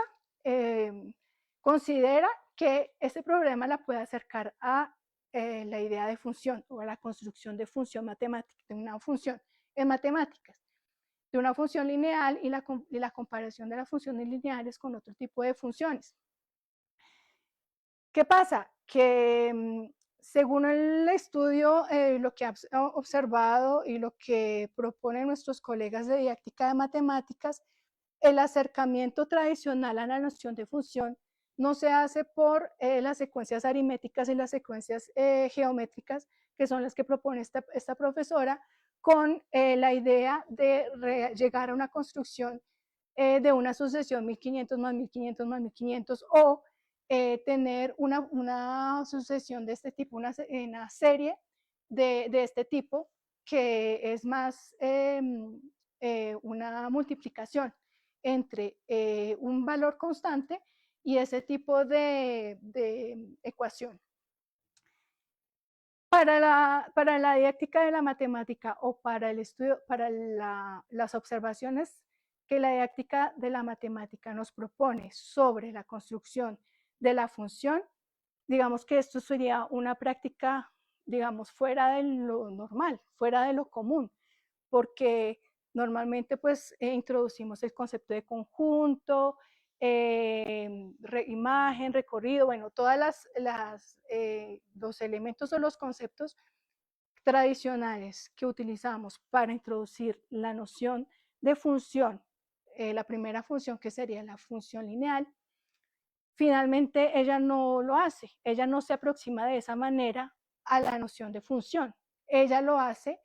considera que ese problema la puede acercar a la idea de función o a la construcción de función matemática, de una función en matemáticas, de una función lineal y la comparación de las funciones lineales con otro tipo de funciones. ¿Qué pasa? Que según el estudio, lo que ha observado y lo que proponen nuestros colegas de didáctica de matemáticas, el acercamiento tradicional a la noción de función no se hace por las secuencias aritméticas y las secuencias geométricas, que son las que propone esta profesora, con la idea de llegar a una construcción de una sucesión 1500 más 1500 más 1500 o tener una sucesión de este tipo, una serie de este tipo que es más una multiplicación entre un valor constante y ese tipo de ecuación. Para la didáctica de la matemática o para el estudio, para las observaciones que la didáctica de la matemática nos propone sobre la construcción de la función, digamos que esto sería una práctica, digamos, fuera de lo normal, fuera de lo común, porque normalmente pues introducimos el concepto de conjunto, imagen, recorrido, bueno, todas los elementos o los conceptos tradicionales que utilizamos para introducir la noción de función, la primera función que sería la función lineal, finalmente ella no lo hace, ella no se aproxima de esa manera a la noción de función, ella lo hace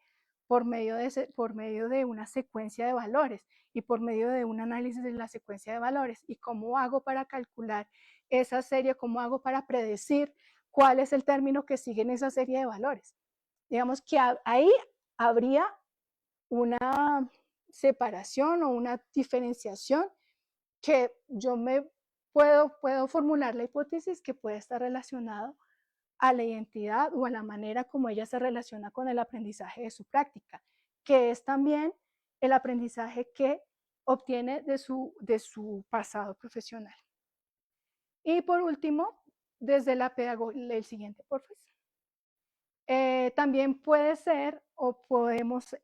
por medio de una secuencia de valores y por medio de un análisis de la secuencia de valores. ¿Y cómo hago para calcular esa serie, cómo hago para predecir cuál es el término que sigue en esa serie de valores. Digamos que ahí habría una separación o una diferenciación que yo me puedo formular la hipótesis que puede estar relacionado a la identidad o a la manera como ella se relaciona con el aprendizaje de su práctica, que es también el aprendizaje que obtiene de su pasado profesional. Y por último, desde la pedagogía, el siguiente, por favor. También puede ser o podemos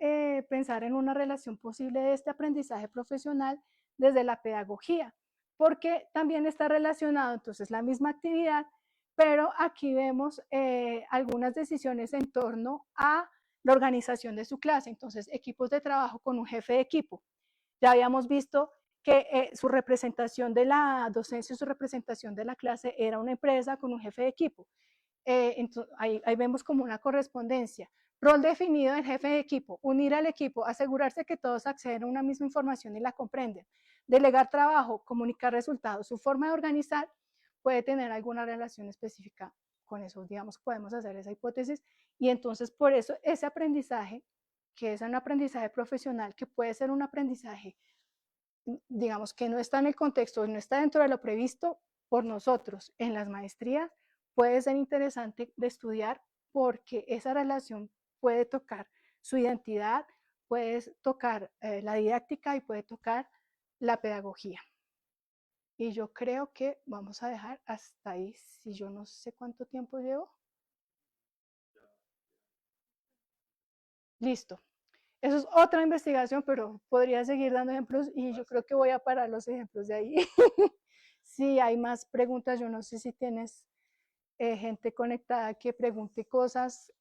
pensar en una relación posible de este aprendizaje profesional desde la pedagogía, porque también está relacionado entonces la misma actividad, pero aquí vemos algunas decisiones en torno a la organización de su clase, entonces equipos de trabajo con un jefe de equipo. Ya habíamos visto que su representación de la docencia, su representación de la clase era una empresa con un jefe de equipo. Entonces, ahí vemos como una correspondencia. Rol definido del jefe de equipo, unir al equipo, asegurarse que todos acceden a una misma información y la comprenden. Delegar trabajo, comunicar resultados. Su forma de organizar puede tener alguna relación específica con eso. Digamos, podemos hacer esa hipótesis y entonces por eso ese aprendizaje, que es un aprendizaje profesional, que puede ser un aprendizaje, digamos, que no está en el contexto, no está dentro de lo previsto por nosotros en las maestrías, puede ser interesante de estudiar porque esa relación puede tocar su identidad, puede tocar la didáctica y puede tocar la pedagogía. Y yo creo que vamos a dejar hasta ahí, si yo no sé cuánto tiempo llevo. Listo. Eso es otra investigación, pero podría seguir dando ejemplos y yo creo que voy a parar los ejemplos de ahí. Si hay más preguntas, yo no sé si tienes gente conectada que pregunte cosas.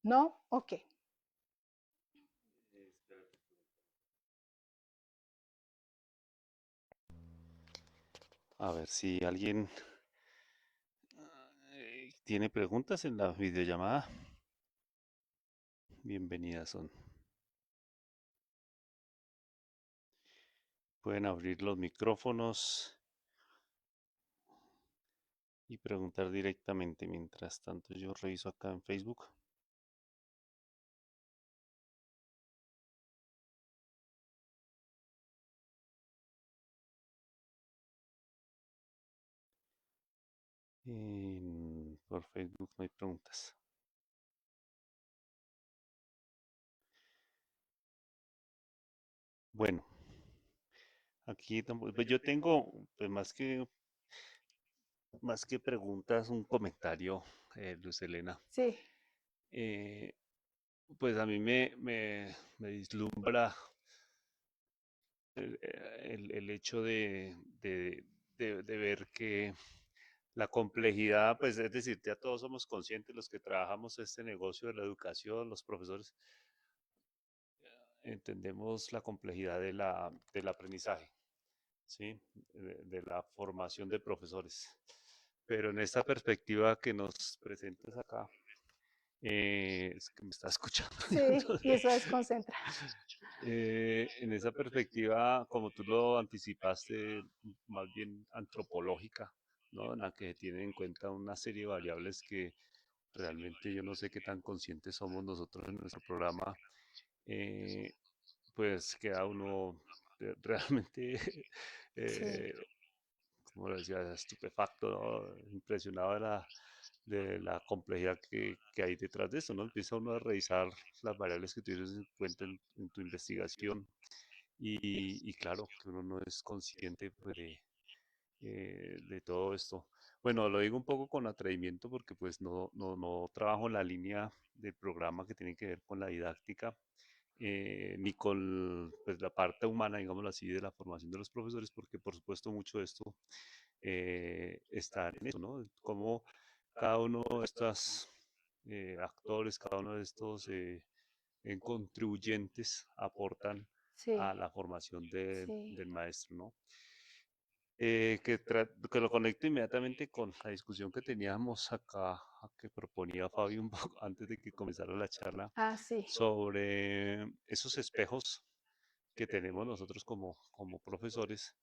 ¿No? Ok. A ver si alguien tiene preguntas en la videollamada. Bienvenidas son. Pueden abrir los micrófonos y preguntar directamente. Mientras tanto, yo reviso acá en Facebook. Por Facebook no hay preguntas. Bueno, aquí pues yo tengo pues más que preguntas, un comentario, Luz Helena. Sí. Pues a mí me vislumbra el hecho de ver que la complejidad, pues es decir, ya todos somos conscientes, los que trabajamos este negocio de la educación, los profesores, entendemos la complejidad del aprendizaje, ¿sí? De la formación de profesores. Pero en esta perspectiva que nos presentas acá, es que me está escuchando. Sí, y eso desconcentra. En esa perspectiva, como tú lo anticipaste, más bien antropológica, ¿no? En la que tienen en cuenta una serie de variables que realmente yo no sé qué tan conscientes somos nosotros en nuestro programa, eh, pues queda uno realmente, Sí, eh, como lo decía, estupefacto, ¿no? Impresionado de la complejidad que hay detrás de esto, ¿no? Empieza uno a revisar las variables que tienes en cuenta en tu investigación y claro, que uno no es consciente pues, de todo esto. Bueno, lo digo un poco con atrevimiento porque pues no trabajo en la línea del programa que tiene que ver con la didáctica, ni con pues, la parte humana, digámoslo así, de la formación de los profesores, porque por supuesto mucho de esto está en eso, ¿no? Cómo cada uno de estos actores, cada uno de estos contribuyentes aportan sí, a la formación sí, del maestro, ¿no? Que lo conecto inmediatamente con la discusión que teníamos acá, que proponía Fabio un poco antes de que comenzara la charla, sí, sobre esos espejos que tenemos nosotros como profesores,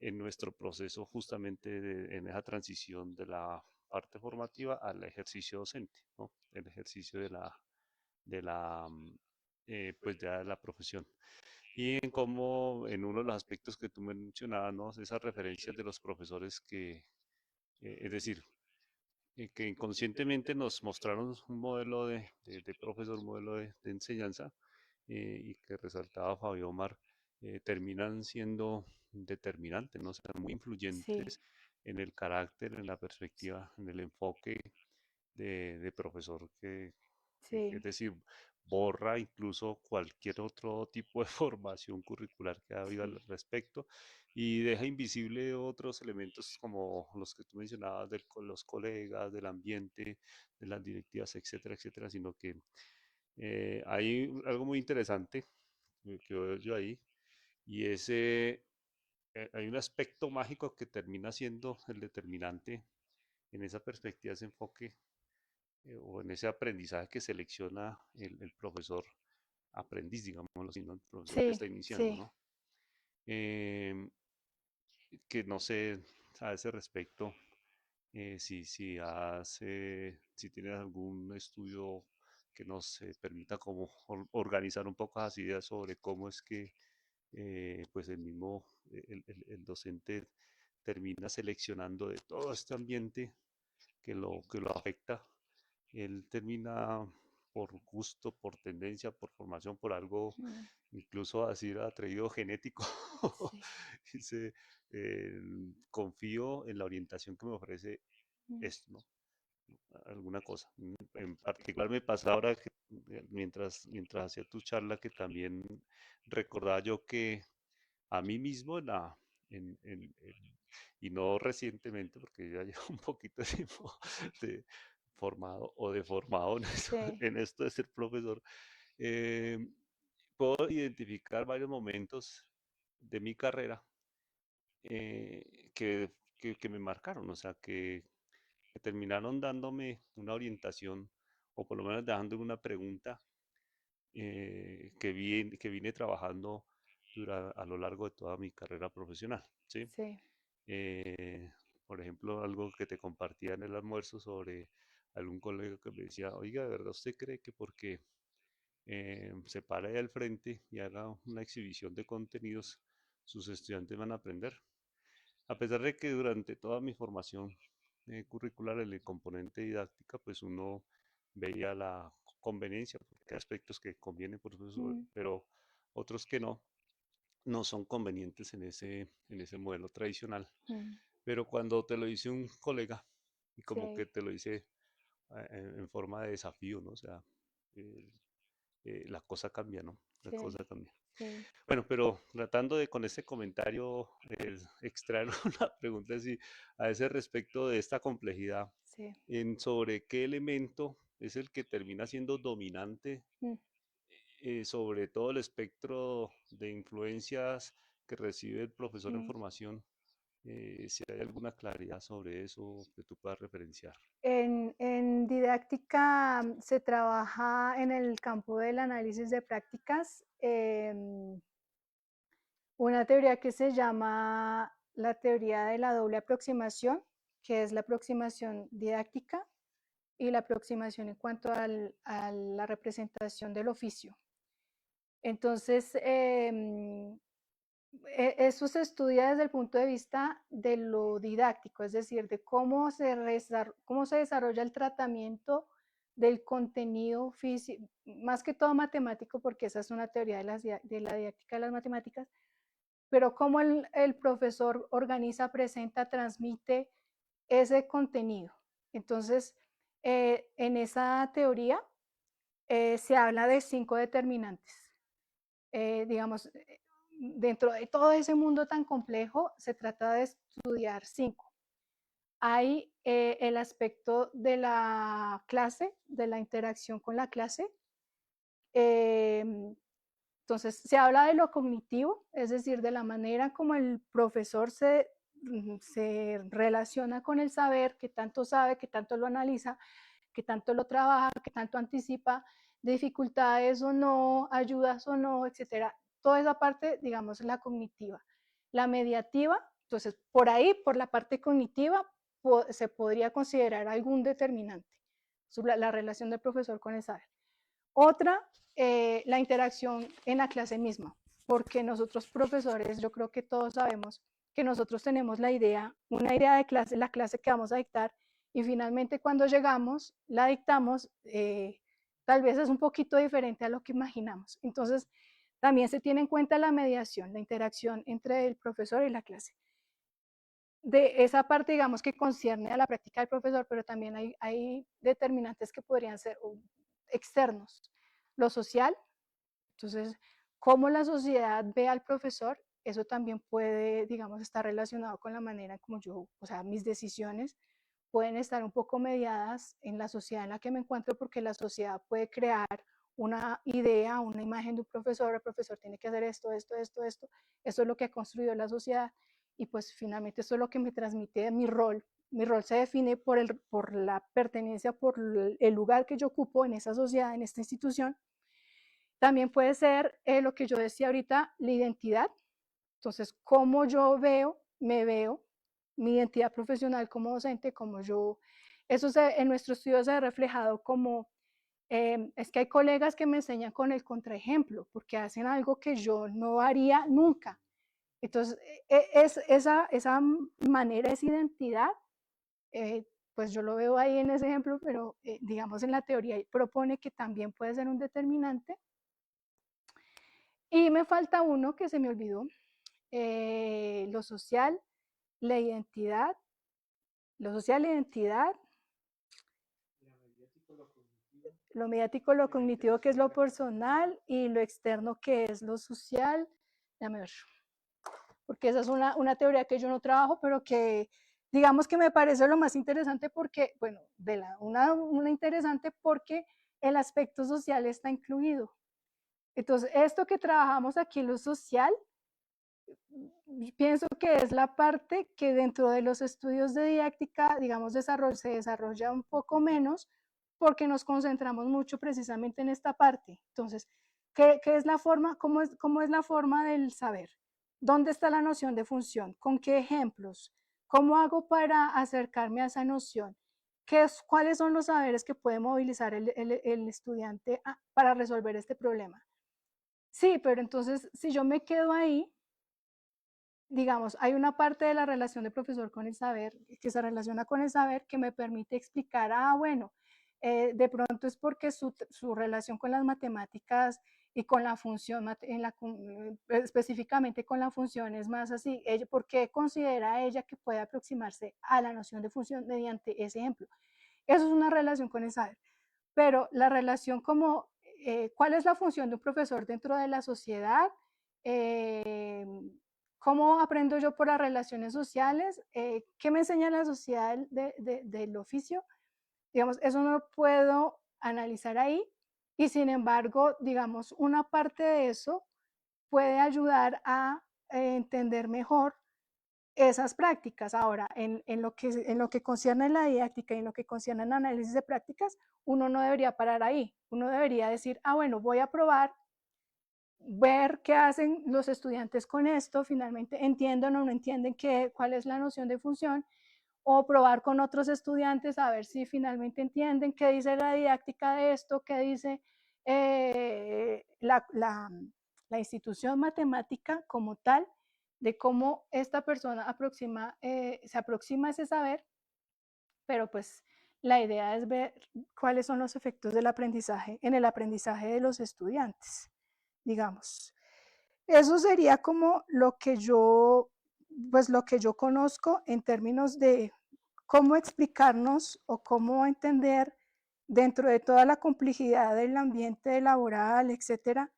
en nuestro proceso justamente en esa transición de la parte formativa al ejercicio docente, ¿no? El ejercicio de la, pues ya de la profesión. Y en cómo, en uno de los aspectos que tú mencionabas, ¿no? Esas referencias de los profesores es decir, que inconscientemente nos mostraron un modelo de profesor, un modelo de enseñanza, y que resaltaba Fabio Omar, terminan siendo determinantes, ¿no? O sea, muy Sí, influyentes en el carácter, en la perspectiva, en el enfoque de profesor es sí, decir, borra incluso cualquier otro tipo de formación curricular que ha habido al sí, respecto y deja invisible otros elementos como los que tú mencionabas los colegas, del ambiente, de las directivas, etcétera, etcétera, sino que hay algo muy interesante que veo yo ahí y hay un aspecto mágico que termina siendo el determinante en esa perspectiva, ese enfoque o en ese aprendizaje que selecciona el profesor aprendiz, digámoslo así, ¿no? El profesor que sí, está iniciando, sí. ¿no? Em, que no sé a ese respecto si tienes algún estudio que nos permita como organizar un poco las ideas sobre cómo es que pues el mismo, el docente termina seleccionando de todo este ambiente que lo afecta, él termina por gusto, por tendencia, por formación, por algo, Mm, incluso así atrevido genético. sí. Dice, confío en la orientación que me ofrece Mm, esto, ¿no? Alguna cosa. En particular me pasa ahora que mientras hacía tu charla que también recordaba yo que a mí mismo y no recientemente, porque ya llevo un poquito de tiempo de formado o deformado sí, en esto de ser profesor, eh, puedo identificar varios momentos de mi carrera que me marcaron, o sea, que terminaron dándome una orientación o por lo menos dejándome una pregunta que vine trabajando a lo largo de toda mi carrera profesional, ¿sí? sí. Eh, por ejemplo, algo que te compartía en el almuerzo sobre algún colega que me decía, oiga, ¿de verdad usted cree que porque se para ahí al frente y haga una exhibición de contenidos, sus estudiantes van a aprender? A pesar de que durante toda mi formación curricular en el componente didáctica, pues uno veía la conveniencia, porque hay aspectos que convienen, por supuesto, Mm, pero otros que no son convenientes en ese modelo tradicional. mm, Pero cuando te lo dice un colega y como que sí, te lo dice en forma de desafío, ¿no? O sea, eh, la cosa cambia, ¿no? La sí, cosa cambia. sí, Bueno, pero tratando de con ese comentario extraer una pregunta así a ese respecto de esta complejidad sí. en sobre qué elemento es el que termina siendo dominante Mm, sobre todo el espectro de influencias que recibe el profesor en mm. formación, si hay alguna claridad sobre eso que tú puedas referenciar. En didáctica se trabaja en el campo del análisis de prácticas, una teoría que se llama la teoría de la doble aproximación, que es la aproximación didáctica y la aproximación en cuanto a la representación del oficio. Entonces, eso se estudia desde el punto de vista de lo didáctico, es decir, de cómo se desarrolla el tratamiento del contenido físico, más que todo matemático, porque esa es una teoría de la didáctica de las matemáticas, pero cómo el profesor organiza, presenta, transmite ese contenido. Entonces, en esa teoría se habla de 5 determinantes. Digamos, dentro de todo ese mundo tan complejo, se trata de estudiar 5. Hay el aspecto de la clase, de la interacción con la clase. Entonces, se habla de lo cognitivo, es decir, de la manera como el profesor se relaciona con el saber, que tanto sabe, que tanto lo analiza, que tanto lo trabaja, que tanto anticipa dificultades o no, ayudas o no, etcétera. Toda esa parte, digamos, la cognitiva. La mediativa, Entonces, por ahí, por la parte cognitiva, se podría considerar algún determinante, la relación del profesor con el saber. Otra, la interacción en la clase misma, porque nosotros profesores, yo creo que todos sabemos que nosotros tenemos una idea de clase, la clase que vamos a dictar, y finalmente cuando llegamos, la dictamos, tal vez es un poquito diferente a lo que imaginamos. Entonces, también se tiene en cuenta la mediación, la interacción entre el profesor y la clase. De esa parte, digamos, que concierne a la práctica del profesor, pero también hay determinantes que podrían ser externos. Lo social, entonces, cómo la sociedad ve al profesor, eso también puede, digamos, estar relacionado con la manera como yo, o sea, mis decisiones pueden estar un poco mediadas en la sociedad en la que me encuentro, porque la sociedad puede crear una idea, una imagen de un profesor, el profesor tiene que hacer esto, esto, esto, esto, eso es lo que ha construido la sociedad, y pues finalmente eso es lo que me transmite mi rol. Mi rol se define por la pertenencia, por el lugar que yo ocupo en esa sociedad, en esta institución. También puede ser lo que yo decía ahorita, la identidad. Entonces, cómo yo me veo, mi identidad profesional como docente, como yo, eso en nuestro estudio se ha reflejado como, es que hay colegas que me enseñan con el contraejemplo, porque hacen algo que yo no haría nunca. Entonces, esa manera, esa identidad, pues yo lo veo ahí en ese ejemplo, pero digamos en la teoría propone que también puede ser un determinante. Y me falta uno que se me olvidó, lo social, la identidad, lo social, la identidad, lo mediático, lo cognitivo, que es lo personal, y lo externo, que es lo social. Déjame ver, porque esa es una teoría que yo no trabajo, pero que digamos que me parece lo más interesante porque, bueno, una interesante porque el aspecto social está incluido. Entonces, esto que trabajamos aquí, lo social, pienso que es la parte que dentro de los estudios de didáctica, digamos, se desarrolla un poco menos porque nos concentramos mucho precisamente en esta parte. Entonces, ¿qué es la forma? Cómo es la forma del saber? ¿Dónde está la noción de función? ¿Con qué ejemplos? ¿Cómo hago para acercarme a esa noción? ¿Cuáles son los saberes que puede movilizar el estudiante para resolver este problema? Sí, pero entonces, si yo me quedo ahí, digamos, hay una parte de la relación del profesor con el saber que se relaciona con el saber que me permite explicar, bueno, de pronto es porque su relación con las matemáticas y con la función, específicamente con la función es más así, ¿por qué considera ella que puede aproximarse a la noción de función mediante ese ejemplo? Eso es una relación con el saber, pero la relación como, ¿cuál es la función de un profesor dentro de la sociedad? Eh, ¿Cómo aprendo yo por las relaciones sociales? ¿Qué me enseña la sociedad del oficio? Digamos, eso no lo puedo analizar ahí, y sin embargo, digamos, una parte de eso puede ayudar a entender mejor esas prácticas. Ahora, en lo que concierne la didáctica y en lo que concierne el análisis de prácticas, uno no debería parar ahí. Uno debería decir, bueno, voy a probar, ver qué hacen los estudiantes con esto, finalmente entienden o no entienden cuál es la noción de función, o probar con otros estudiantes a ver si finalmente entienden qué dice la didáctica de esto, qué dice la institución matemática como tal, de cómo esta persona se aproxima a ese saber, pero pues la idea es ver cuáles son los efectos del aprendizaje en el aprendizaje de los estudiantes, digamos. Eso sería como lo que yo conozco en términos de cómo explicarnos o cómo entender dentro de toda la complejidad del ambiente laboral, etcétera,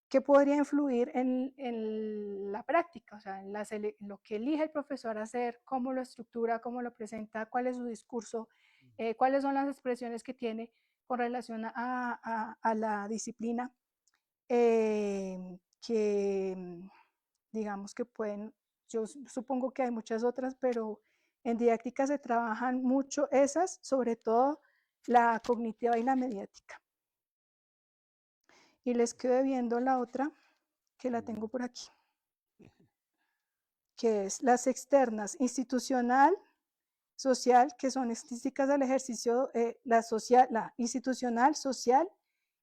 qué podría influir en la práctica, o sea, en lo que elige el profesor hacer, cómo lo estructura, cómo lo presenta, cuál es su discurso, cuáles son las expresiones que tiene con relación a la disciplina, que digamos que pueden, yo supongo que hay muchas otras, pero en didáctica se trabajan mucho esas, sobre todo la cognitiva y la mediática. Y les quedo viendo la otra, que la tengo por aquí. que es las externas, institucional, social, que son estadísticas del ejercicio, la institucional, social,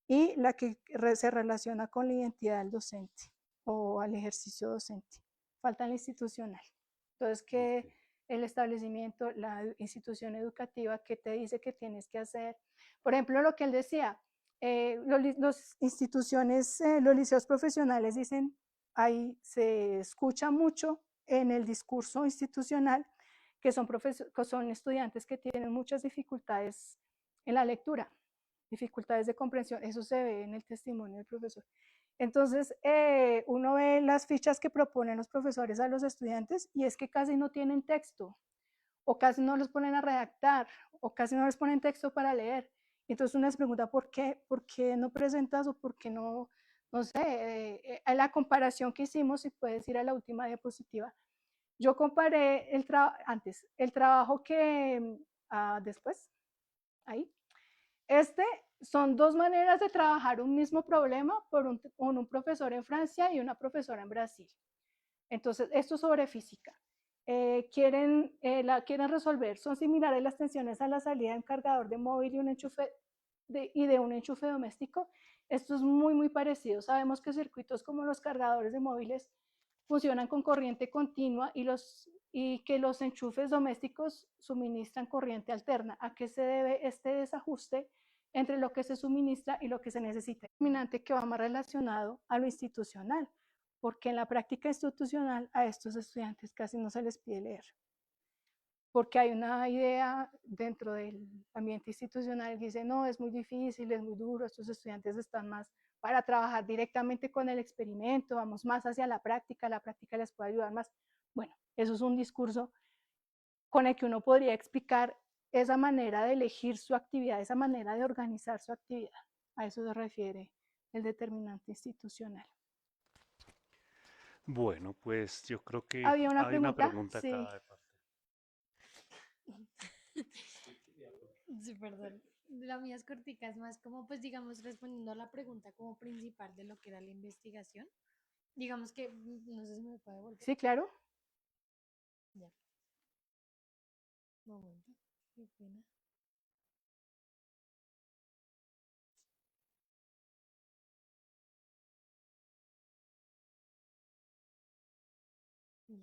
y la que se relaciona con la identidad del docente o al ejercicio docente. Falta la institucional. Entonces, que el establecimiento, la institución educativa, que te dice que tienes que hacer. Por ejemplo, lo que él decía, los instituciones, los liceos profesionales dicen, ahí se escucha mucho en el discurso institucional que son estudiantes que tienen muchas dificultades en la lectura, dificultades de comprensión, eso se ve en el testimonio del profesor. Entonces, uno ve las fichas que proponen los profesores a los estudiantes y es que casi no tienen texto, o casi no los ponen a redactar, o casi no les ponen texto para leer. Entonces uno se pregunta, ¿por qué no presentas o por qué no, no sé, la comparación que hicimos, si puedes ir a la última diapositiva, yo comparé el trabajo que, después, ahí, son dos maneras de trabajar un mismo problema con un profesor en Francia y una profesora en Brasil. Entonces, esto sobre física. Quieren resolver, son similares las tensiones a la salida de un cargador de móvil y un enchufe de un enchufe doméstico. Esto es muy, muy parecido. Sabemos que circuitos como los cargadores de móviles funcionan con corriente continua y que los enchufes domésticos suministran corriente alterna. ¿A qué se debe este desajuste entre lo que se suministra y lo que se necesita? Determinante que va más relacionado a lo institucional, porque en la práctica institucional a estos estudiantes casi no se les pide leer, porque hay una idea dentro del ambiente institucional que dice, no, es muy difícil, es muy duro, estos estudiantes están más para trabajar directamente con el experimento, vamos más hacia la práctica les puede ayudar más. Bueno, eso es un discurso con el que uno podría explicar esa manera de elegir su actividad, esa manera de organizar su actividad. A eso se refiere el determinante institucional. Bueno, pues yo creo que ¿Había una hay una pregunta? pregunta Sí. acá de parte. Sí, perdón. La mía es cortica, es más como, pues digamos, respondiendo a la pregunta como principal de lo que era la investigación. Digamos que, no sé si me puede volver. Sí, claro. Ya. Momento. Qué pena. Ya.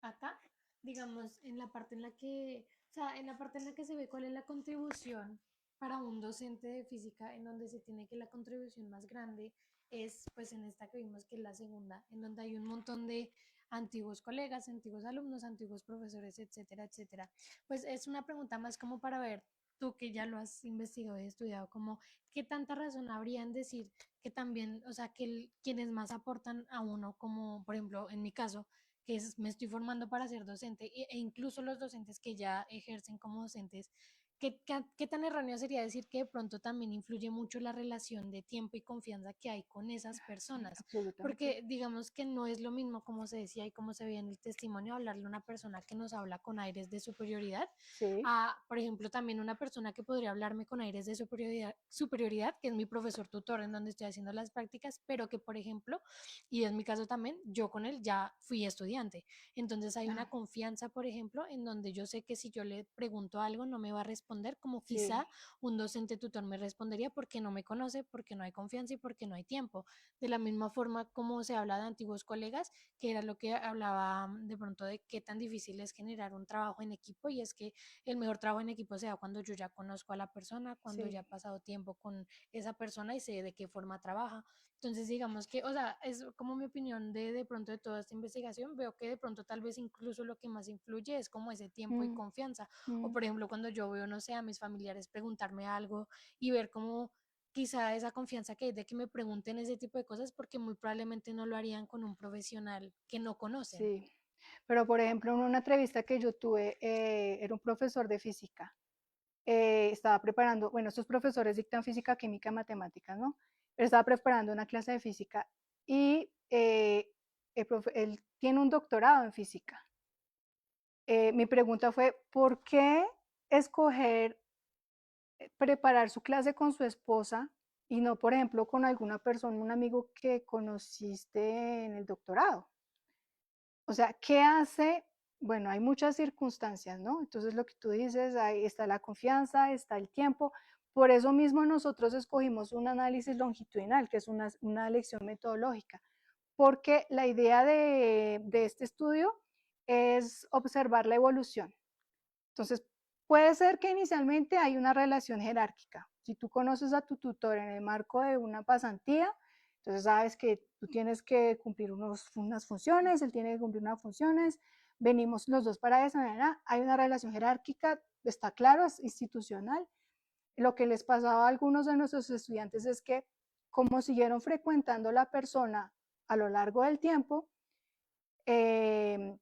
Acá, digamos, en la parte en la que, o sea, en la parte en la que se ve cuál es la contribución para un docente de física, en donde se tiene que la contribución más grande es, pues, en esta que vimos que es la segunda, en donde hay un montón de antiguos colegas, antiguos alumnos, antiguos profesores, etcétera, etcétera. Pues es una pregunta más como para ver, tú que ya lo has investigado y estudiado, como qué tanta razón habría en decir que también, o sea, que quienes más aportan a uno, como por ejemplo en mi caso, que es, me estoy formando para ser docente, e incluso los docentes que ya ejercen como docentes, ¿qué tan erróneo sería decir que de pronto también influye mucho la relación de tiempo y confianza que hay con esas personas? Absolutamente. Porque digamos que no es lo mismo, como se decía y como se veía en el testimonio, hablarle a una persona que nos habla con aires de superioridad, Sí. a, por ejemplo, también una persona que podría hablarme con aires de superioridad, que es mi profesor tutor en donde estoy haciendo las prácticas, pero que, por ejemplo, y es mi caso también, yo con él ya fui estudiante. Entonces hay una confianza, por ejemplo, en donde yo sé que si yo le pregunto algo no me va a responder como Sí. quizá un docente tutor me respondería porque no me conoce, porque no hay confianza y porque no hay tiempo. De la misma forma como se habla de antiguos colegas, que era lo que hablaba de pronto de qué tan difícil es generar un trabajo en equipo, y es que el mejor trabajo en equipo se da cuando yo ya conozco a la persona, cuando Sí. ya he pasado tiempo con esa persona y sé de qué forma trabaja. Entonces, digamos que, o sea, es como mi opinión de pronto de toda esta investigación, veo que de pronto tal vez incluso lo que más influye es como ese tiempo y confianza. O por ejemplo, cuando yo veo, no sé, a mis familiares preguntarme algo y ver cómo quizá esa confianza que hay de que me pregunten ese tipo de cosas, porque muy probablemente no lo harían con un profesional que no conocen. Sí, pero por ejemplo, en una entrevista que yo tuve, era un profesor de física. Estaba preparando, bueno, estos profesores dictan física, química, matemáticas, ¿no? Pero estaba preparando una clase de física y él tiene un doctorado en física. Mi pregunta fue, ¿por qué escoger preparar su clase con su esposa y no, por ejemplo, con alguna persona, un amigo que conociste en el doctorado? O sea, ¿qué hace? Bueno, hay muchas circunstancias, ¿no? Entonces lo que tú dices, ahí está la confianza, está el tiempo. Por eso mismo nosotros escogimos un análisis longitudinal, que es una lección metodológica, porque la idea de este estudio es observar la evolución. Entonces, puede ser que inicialmente hay una relación jerárquica. Si tú conoces a tu tutor en el marco de una pasantía, entonces sabes que tú tienes que cumplir unas funciones, él tiene que cumplir unas funciones, venimos los dos para esa manera, hay una relación jerárquica, está claro, es institucional. Lo que les pasaba a algunos de nuestros estudiantes es que como siguieron frecuentando la persona a lo largo del tiempo,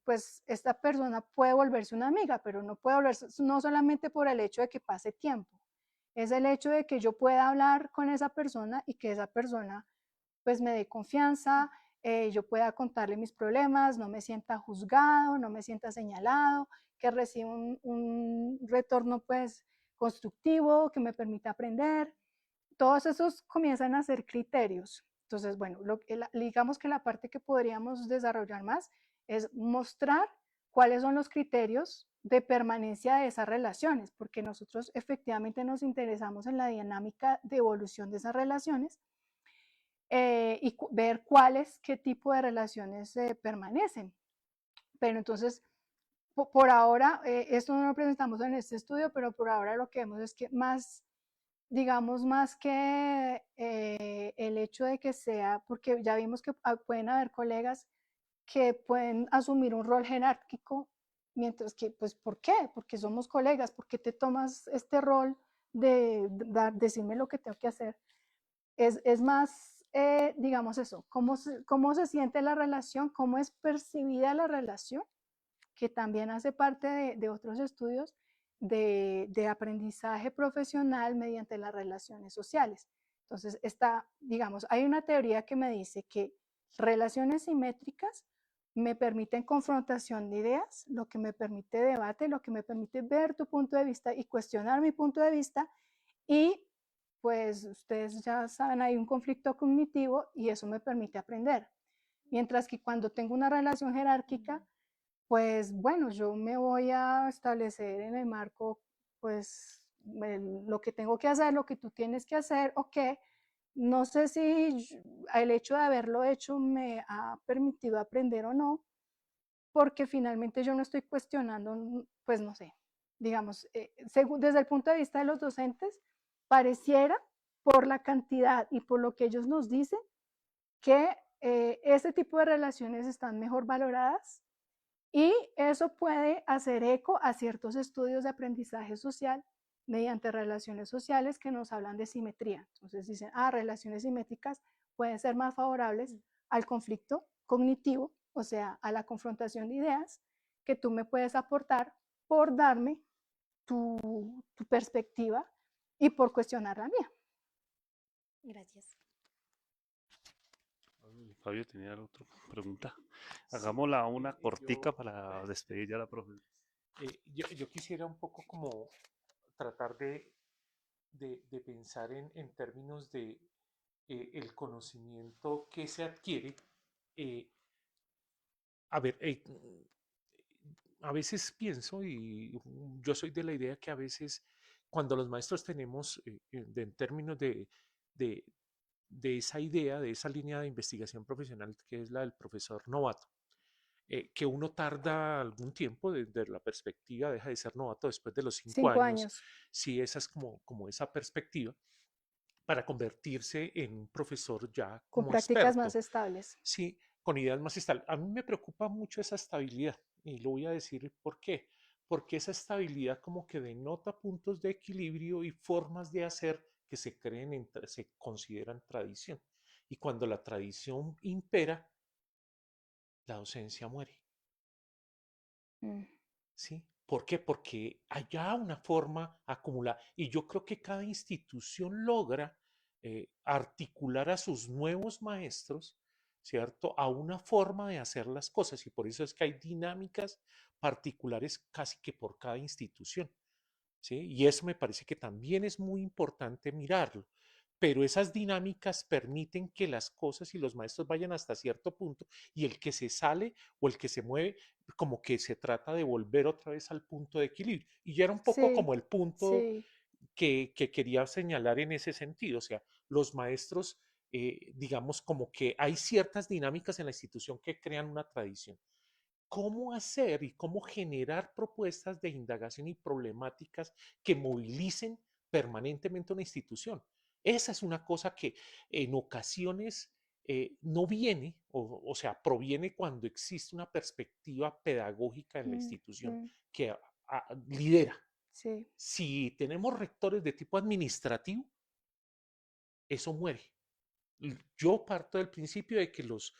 pues esta persona puede volverse una amiga, pero no puede volverse, no solamente por el hecho de que pase tiempo, es el hecho de que yo pueda hablar con esa persona y que esa persona pues me dé confianza, yo pueda contarle mis problemas, no me sienta juzgado, no me sienta señalado, que reciba un retorno pues constructivo, que me permita aprender. Todos esos comienzan a ser criterios. Entonces, bueno, digamos que la parte que podríamos desarrollar más es mostrar cuáles son los criterios de permanencia de esas relaciones, porque nosotros efectivamente nos interesamos en la dinámica de evolución de esas relaciones y ver cuáles, qué tipo de relaciones permanecen. Pero entonces, por ahora, esto no lo presentamos en este estudio, pero por ahora lo que vemos es que más, digamos, más que el hecho de que sea, porque ya vimos que pueden haber colegas que pueden asumir un rol jerárquico, mientras que, pues, ¿por qué? Porque somos colegas, ¿por qué te tomas este rol de decirme lo que tengo que hacer? Es más, digamos eso, cómo se siente la relación, cómo es percibida la relación, que también hace parte de otros estudios de aprendizaje profesional mediante las relaciones sociales. Entonces, digamos, hay una teoría que me dice que relaciones simétricas me permiten confrontación de ideas, lo que me permite debate, lo que me permite ver tu punto de vista y cuestionar mi punto de vista. Y pues ustedes ya saben, hay un conflicto cognitivo y eso me permite aprender. Mientras que cuando tengo una relación jerárquica, pues bueno, yo me voy a establecer en el marco, pues lo que tengo que hacer, lo que tú tienes que hacer, ok. No sé si el hecho de haberlo hecho me ha permitido aprender o no, porque finalmente yo no estoy cuestionando, pues no sé, digamos, desde el punto de vista de los docentes, pareciera por la cantidad y por lo que ellos nos dicen que ese tipo de relaciones están mejor valoradas y eso puede hacer eco a ciertos estudios de aprendizaje social mediante relaciones sociales que nos hablan de simetría. Entonces dicen, relaciones simétricas pueden ser más favorables al conflicto cognitivo, o sea, a la confrontación de ideas que tú me puedes aportar por darme tu perspectiva y por cuestionar la mía. Gracias. Fabio tenía otra pregunta. Sí, Hagámosla una yo, cortica para despedir ya a la profe. yo quisiera un poco como tratar de pensar en términos de el conocimiento que se adquiere. eh, a ver, a veces pienso y yo soy de la idea que a veces cuando los maestros tenemos, en términos de, de esa idea, de esa línea de investigación profesional que es la del profesor novato, que uno tarda algún tiempo desde la perspectiva, deja de ser novato después de los 5 años, 5 años. si esa es como esa perspectiva, para convertirse en un profesor ya Con como prácticas más experto, estables. sí, con ideas más estables. A mí me preocupa mucho esa estabilidad y lo voy a decir por qué. Porque esa estabilidad como que denota puntos de equilibrio y formas de hacer que se creen, se consideran tradición. Y cuando la tradición impera, la docencia muere. Mm. ¿Sí? ¿Por qué? Porque haya una forma acumulada. Y yo creo que cada institución logra articular a sus nuevos maestros, ¿cierto? A una forma de hacer las cosas. Y por eso es que hay dinámicas particulares casi que por cada institución. ¿Sí? Y eso me parece que también es muy importante mirarlo. pero esas dinámicas permiten que las cosas y los maestros vayan hasta cierto punto y el que se sale o el que se mueve, como que se trata de volver otra vez al punto de equilibrio. Y ya era un poco Sí, como el punto sí. que quería señalar en ese sentido. O sea, los maestros, digamos, como que hay ciertas dinámicas en la institución que crean una tradición. ¿Cómo hacer y cómo generar propuestas de indagación y problemáticas que movilicen permanentemente una institución? Esa es una cosa que en ocasiones no viene, o sea, proviene cuando existe una perspectiva pedagógica en la Mm, institución mm, que lidera. sí. Si tenemos rectores de tipo administrativo, eso muere. Yo parto del principio de que los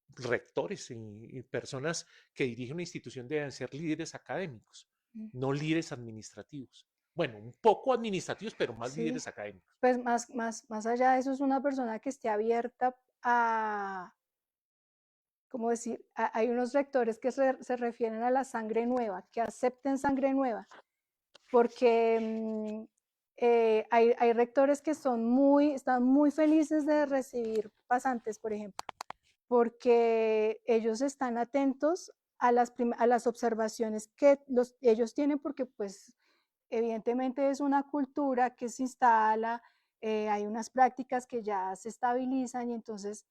rectores y personas que dirigen una institución deben ser líderes académicos, Mm, no líderes administrativos. Bueno, un poco administrativos, pero más sí. líderes académicos. Pues más allá de eso es una persona que esté abierta a, ¿cómo decir? Hay unos rectores que se refieren a la sangre nueva, que acepten sangre nueva, porque hay rectores que están muy felices de recibir pasantes, por ejemplo, porque ellos están atentos a las observaciones que ellos tienen, porque pues evidentemente es una cultura que se instala, hay unas prácticas que ya se estabilizan y entonces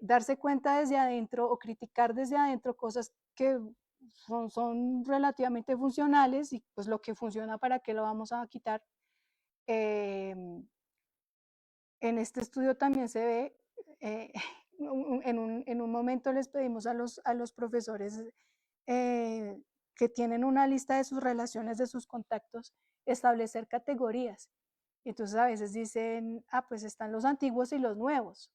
darse cuenta desde adentro o criticar desde adentro cosas que son relativamente funcionales y pues lo que funciona, ¿para qué lo vamos a quitar? Eh, en este estudio también se ve, eh, en un momento les pedimos a los profesores eh, que tienen una lista de sus relaciones, de sus contactos, establecer categorías. Entonces a veces dicen, ah, pues están los antiguos y los nuevos,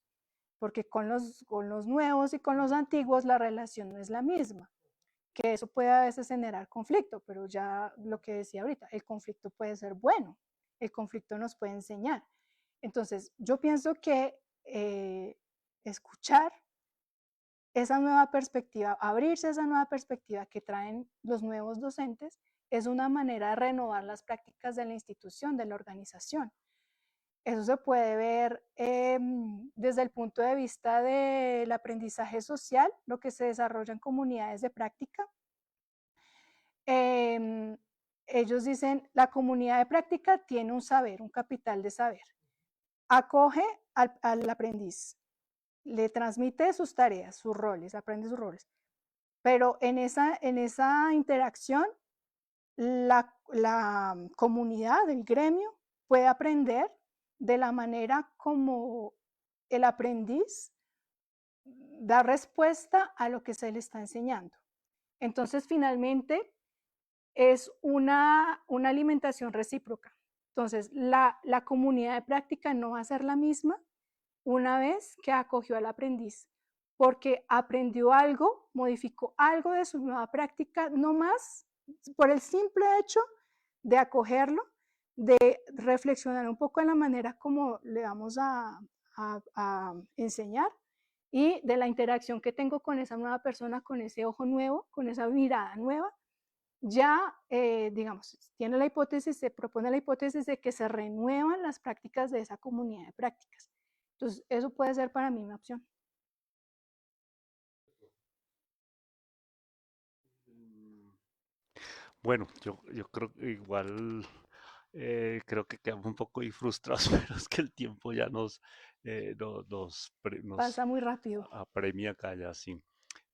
porque con los nuevos y con los antiguos la relación no es la misma, que eso puede a veces generar conflicto, pero ya lo que decía ahorita, el conflicto puede ser bueno, el conflicto nos puede enseñar. Entonces, yo pienso que escuchar esa nueva perspectiva, abrirse a esa nueva perspectiva que traen los nuevos docentes, es una manera de renovar las prácticas de la institución, de la organización. Eso se puede ver desde el punto de vista del aprendizaje social, lo que se desarrolla en comunidades de práctica. Eh, Ellos dicen, la comunidad de práctica tiene un saber, un capital de saber. Acoge al aprendiz, le transmite sus tareas, sus roles, aprende sus roles. Pero en esa interacción, la comunidad, el gremio, puede aprender de la manera como el aprendiz da respuesta a lo que se le está enseñando. Entonces, finalmente, es una alimentación recíproca. Entonces, la comunidad de práctica no va a ser la misma una vez que acogió al aprendiz, porque aprendió algo, modificó algo de su nueva práctica, no más por el simple hecho de acogerlo, de reflexionar un poco en la manera como le vamos a enseñar y de la interacción que tengo con esa nueva persona, con ese ojo nuevo, con esa mirada nueva. Ya, digamos, tiene la hipótesis, se propone la hipótesis de que se renuevan las prácticas de esa comunidad de prácticas. Entonces, eso puede ser para mí una opción. Bueno, yo creo que igual creo que quedamos un poco ahí frustrados, pero es que el tiempo ya nos Pasa muy rápido. apremia acá ya, sí.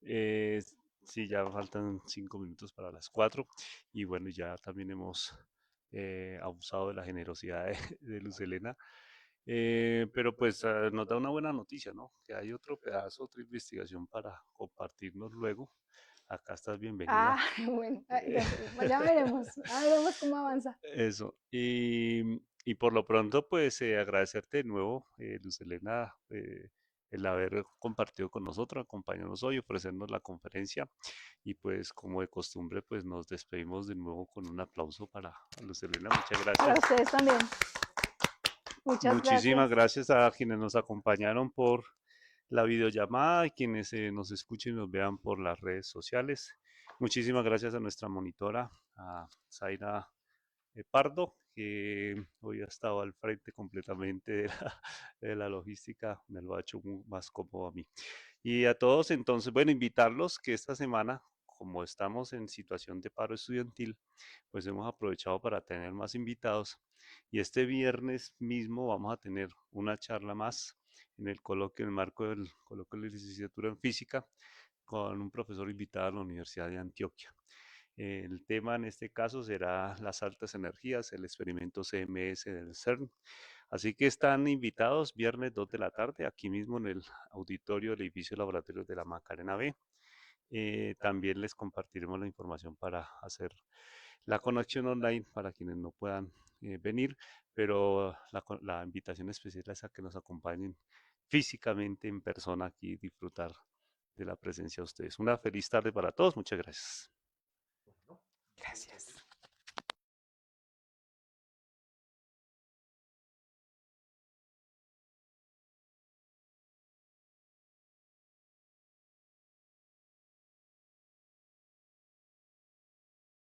Eh, sí, ya faltan 5 minutos para las 4 y bueno, ya también hemos abusado de la generosidad de Luz Helena. Pero pues nos da una buena noticia, ¿no? Que hay otro pedazo, otra investigación para compartirnos luego. Acá estás bienvenida. Ah, bueno, Eh, ya veremos cómo avanza. Eso. Y por lo pronto, pues agradecerte de nuevo, Luz Helena, el haber compartido con nosotros, acompañarnos hoy, ofrecernos la conferencia. Y pues como de costumbre, pues nos despedimos de nuevo con un aplauso para Luz Helena. Muchas Para gracias. ustedes también. Muchas Muchísimas gracias. gracias a quienes nos acompañaron por la videollamada y quienes nos escuchen y nos vean por las redes sociales. Muchísimas gracias a nuestra monitora, a Zaira Pardo, que hoy ha estado al frente completamente de la logística, me lo ha hecho más cómodo a mí. Y a todos, entonces, bueno, invitarlos que esta semana, como estamos en situación de paro estudiantil, pues hemos aprovechado para tener más invitados. Y este viernes mismo vamos a tener una charla más en el coloquio, en el marco del coloquio de licenciatura en física, con un profesor invitado a la Universidad de Antioquia. El tema en este caso será las altas energías, el experimento CMS del CERN. Así que están invitados viernes 2 de la tarde, aquí mismo en el auditorio del edificio de laboratorios de la Macarena B. También les compartiremos la información para hacer la conexión online para quienes no puedan venir, pero la invitación especial es a que nos acompañen físicamente en persona aquí y disfrutar de la presencia de ustedes. Una feliz tarde para todos. Muchas gracias. Bueno, Gracias.